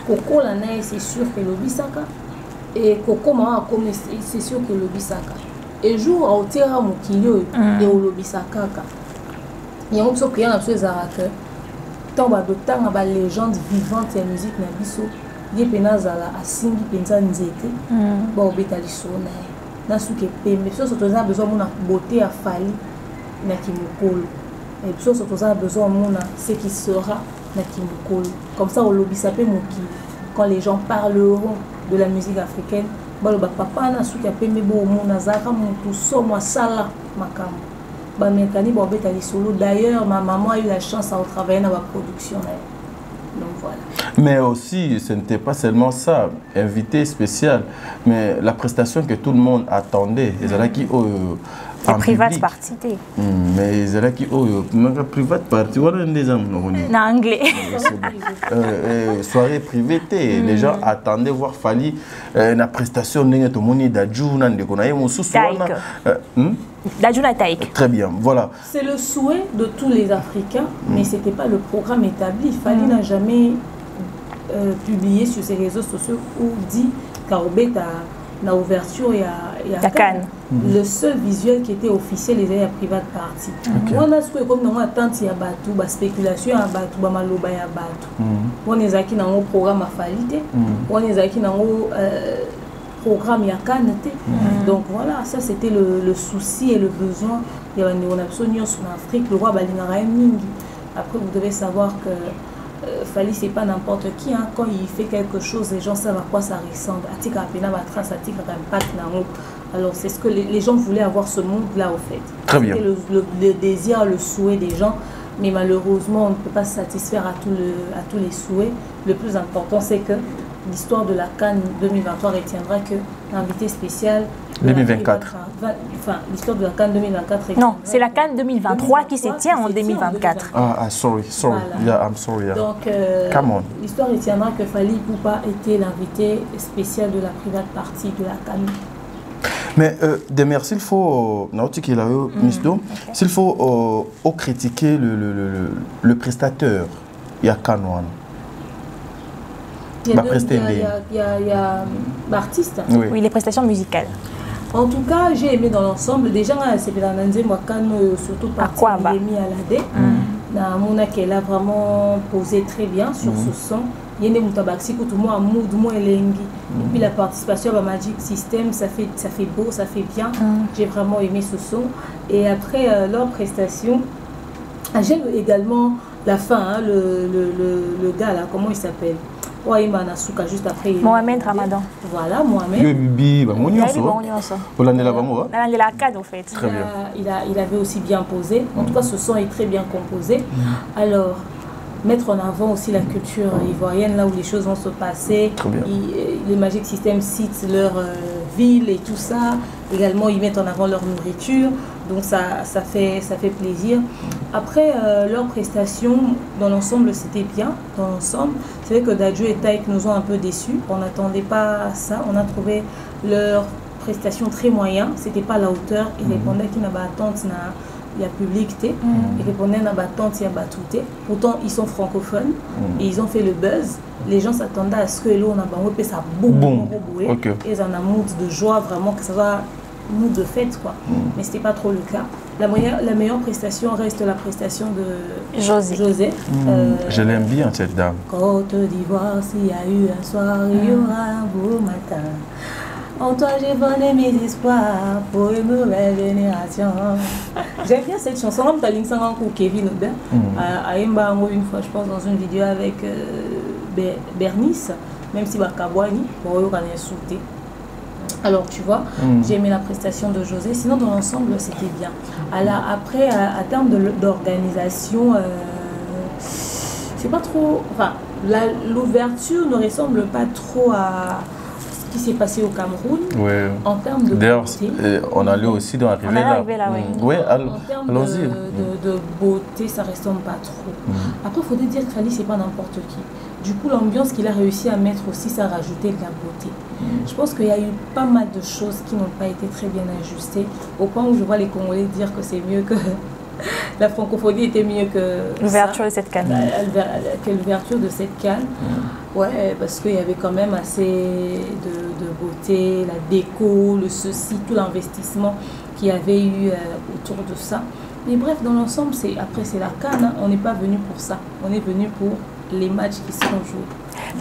Coco la naï c'est sûr que lobi ça. Et Coco ma comme c'est sûr que lobi ça. Et jour au terra mokilio et au lobi ça kaka. Il y a un peu qui a un peu zaraka. Tant de temps à la légende vivante de la musique na biso ye penazala asingi penza nzete ba obetali sona na suke pembe so toza besoin mona beauté à Fally na kimokolo et puis so toza besoin mona ce qui sera na kimokolo comme ça au lobby sapé moki quand les gens parleront de la musique africaine ba lo ba papa na suke pembe bo mona zaka mutu so moi sala makam. D'ailleurs, ma maman a eu la chance de travailler dans la production. Donc voilà. Mais aussi, ce n'était pas seulement ça, invité spécial, mais la prestation que tout le monde attendait. En private party. Mais ils étaient qui private party, en anglais. Soirée privée, les gens attendaient voir Fally la prestation de tout le monde d'Adjouna, de Très bien, voilà. C'est le souhait de tous les Africains, mais ce n'était pas le programme établi. Fally n'a jamais publié sur ses réseaux sociaux ou dit qu'Arobet a ouverture et à Cannes. Le seul visuel qui était officiel était la private party. On a ce que comme nous attente il y a batou, spéculation à batou, maloba ya batou. On est aquí dans un programme à Fally, on est aquí dans un programme ya Cannes. Donc voilà, ça c'était le souci et le besoin. Il y a une absolument en Afrique, le roi Balinara Mingi. Après vous devez savoir que Fally c'est pas n'importe qui, hein. Quand il fait quelque chose, les gens savent à quoi ça ressemble. Alors c'est ce que les gens voulaient avoir, ce monde-là au fait. Très bien. C'était le désir, le souhait des gens, mais malheureusement on ne peut pas se satisfaire à tous les souhaits. Le plus important c'est que l'histoire de la CAN 2023 retiendra que l'invité spécial 2024. Enfin, l'histoire de la CAN 2024. Non, c'est la CAN 2023 qui se tient en 2024. Sorry. Voilà. Yeah, I'm sorry. Yeah. Donc, l'histoire retiendra que Fally Ipupa était l'invité spécial de la private party de la CAN. Mais s'il faut, s'il faut critiquer le prestateur, il y a Canouane. Il y a l'artiste. Oui, les prestations musicales. En tout cas, j'ai aimé dans l'ensemble. Déjà, c'est surtout partie de Rémi Alade. Mona qu'elle a vraiment posé très bien sur ce son. Il y a et puis la participation à Magic System, ça fait beau, ça fait bien. J'ai vraiment aimé ce son. Et après leur prestation, j'aime également la fin, le gars là, comment il s'appelle? Juste après. Mohamed Ramadan. Voilà, Mohamed. Très bien. Il avait aussi bien posé. En tout cas, ce son est très bien composé. Alors, mettre en avant aussi la culture ivoirienne, là où les choses vont se passer. Les Magic System citent leur ville et tout ça. Également, ils mettent en avant leur nourriture. Donc ça fait plaisir. Après, leur prestation, dans l'ensemble, c'était bien. Dans l'ensemble, c'est vrai que Dadju et Taïk nous ont un peu déçus. On n'attendait pas ça. On a trouvé leur prestation très moyen. C'était pas à la hauteur. Ils répondaient qu'il n'y a pas d'attente. Il y a public, ils répondaient à l'attente, il y a batouté. Pourtant, ils sont francophones et ils ont fait le buzz. Les gens s'attendaient à ce que l'eau n'a pas repé ça boum. Okay. Et ils en ont un mood de joie, vraiment, que ça soit un mood de fête, quoi. Mais ce n'était pas trop le cas. La meilleure prestation reste la prestation de José. Je l'aime bien, cette dame. Côte d'Ivoire, s'il y a eu un soir, il y aura un beau matin. En toi j'ai fondé mes espoirs pour une nouvelle génération. J'aime bien cette chanson. Comme tu as ligne pour Kevin Aubin, à Mbango une fois, je pense, dans une vidéo avec Bernice, même si Bakabouani, bon, il y aura un insulté. Alors tu vois, j'ai aimé la prestation de José. Sinon, dans l'ensemble, c'était bien. Alors, après, à terme d'organisation, c'est pas trop. Enfin, l'ouverture ne ressemble pas trop à qui s'est passé au Cameroun en termes de beauté. On allait aussi dans l'arrivée là. Oui, en termes de beauté, ça ne ressemble pas trop. Après, il faudrait dire que Khali, c'est pas n'importe qui. Du coup, l'ambiance qu'il a réussi à mettre aussi, ça a rajouté de la beauté. Je pense qu'il y a eu pas mal de choses qui n'ont pas été très bien ajustées, au point où je vois les Congolais dire que c'est mieux que... La francophonie était mieux que l'ouverture de cette canne. Que l'ouverture de cette canne. Ouais, parce qu'il y avait quand même assez de beauté, la déco, le ceci, tout l'investissement qu'il y avait eu autour de ça. Mais bref, dans l'ensemble, après c'est la canne, hein, on n'est pas venu pour ça. On est venu pour les matchs qui seront joués.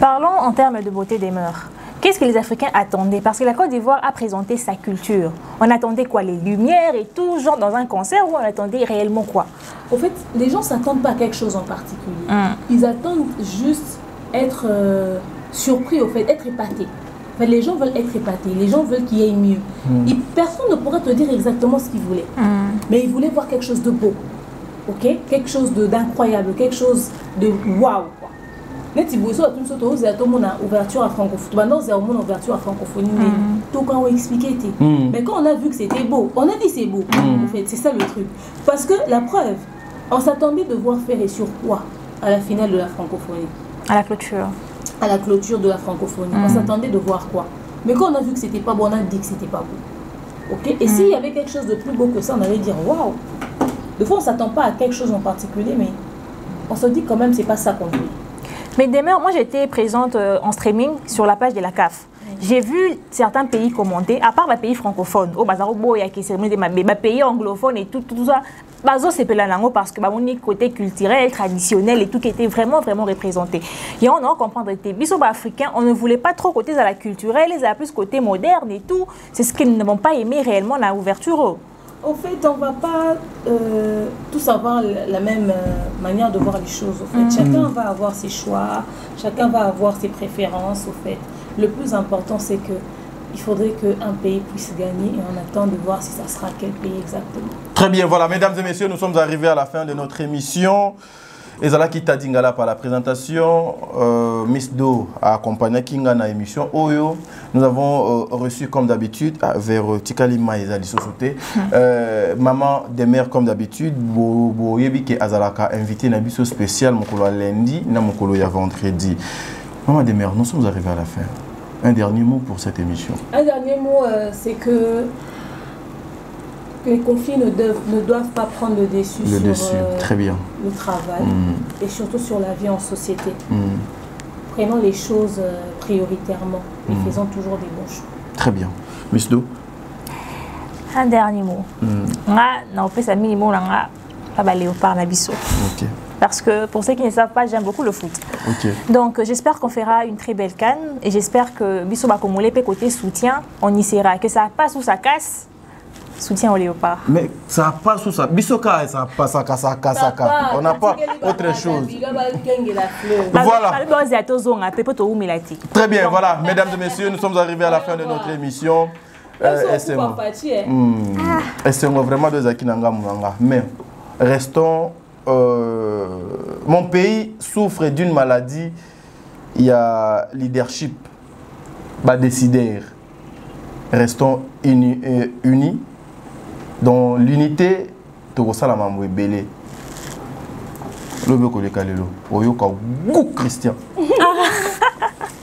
Parlons en termes de beauté des mœurs. Qu'est-ce que les Africains attendaient? Parce que la Côte d'Ivoire a présenté sa culture. On attendait quoi? Les lumières et tout, genre dans un concert, ou on attendait réellement quoi? En fait, les gens ne s'attendent pas à quelque chose en particulier. Ils attendent juste être surpris, au fait, être épatés. En fait, les gens veulent être épatés, les gens veulent qu'il y ait mieux. Et personne ne pourrait te dire exactement ce qu'ils voulaient. Mais ils voulaient voir quelque chose de beau, ok? Quelque chose d'incroyable, quelque chose de waouh. Mais si vous avez une ouverture à francophonie, maintenant c'est une ouverture à francophonie, tout quand on expliquait. Mais quand on a vu que c'était beau, on a dit c'est beau. En fait, c'est ça le truc. Parce que la preuve, on s'attendait de voir faire et sur quoi à la finale de la francophonie. À la clôture. À la clôture de la francophonie. On s'attendait de voir quoi. Mais quand on a vu que c'était pas beau, on a dit que c'était pas beau. Ok? Et s'il y avait quelque chose de plus beau que ça, on allait dire waouh. Des fois, on s'attend pas à quelque chose en particulier, mais on se dit quand même c'est pas ça qu'on veut. Mais demeure, moi j'étais présente en streaming sur la page de la CAF. J'ai vu certains pays commenter, à part les pays francophones, au Bazarobo, il y a qui des pays anglophones et tout ça. Bazo c'est pelanango parce que mon côté culturel, traditionnel et tout qui était vraiment représenté. Et on a comprendre que les bisous africains, on ne voulait pas trop côté à la culturelle, ils avaient plus côté moderne et tout. C'est ce qu'ils n'ont pas aimé réellement dans l'ouverture. En fait, on ne va pas tous avoir la même manière de voir les choses. Au fait. Chacun va avoir ses choix, chacun va avoir ses préférences. Au fait. Le plus important, c'est qu'il faudrait qu'un pays puisse gagner et on attend de voir si ça sera quel pays exactement. Très bien, voilà, mesdames et messieurs, nous sommes arrivés à la fin de notre émission. Ezalaki Tadingala par la présentation, Miss Do a accompagné Kinga dans l'émission Oyo. Nous avons reçu comme d'habitude vers Tikalima et Zali Sosote, Maman des mères comme d'habitude, Boyebi qui Azalaka invité à un biseau spécial Mokolo lundi, na Mokolo ya vendredi. Maman des mères, nous sommes arrivés à la fin. Un dernier mot pour cette émission. Un dernier mot, c'est que les conflits ne doivent pas prendre le dessus sur très bien. Le travail et surtout sur la vie en société. Prenons les choses prioritairement et faisons toujours des bons choix. Très bien. Miss Do? Un dernier mot. On peut s'amener mot là, pas léopard nabiso. Parce que pour ceux qui ne savent pas, j'aime beaucoup le foot. Donc j'espère qu'on fera une très belle CAN et j'espère que Bisso Bakomole peut côté soutien, on y sera. Que ça passe ou ça casse. Soutien au léopard. Mais ça passe ou ça Bissoka, ça passe, ça casse. On n'a pas autre chose. Voilà. Très bien, voilà. Mesdames et messieurs, nous sommes arrivés à la fin de notre émission. C'est vraiment deux Akinanga Moulanga. Mais restons. Mon pays souffre d'une maladie. Il y a leadership. Bas décider. Restons unis. Dans l'unité, tu as la mambo belé. Le beko le kalelo. Oyoka goût Christian.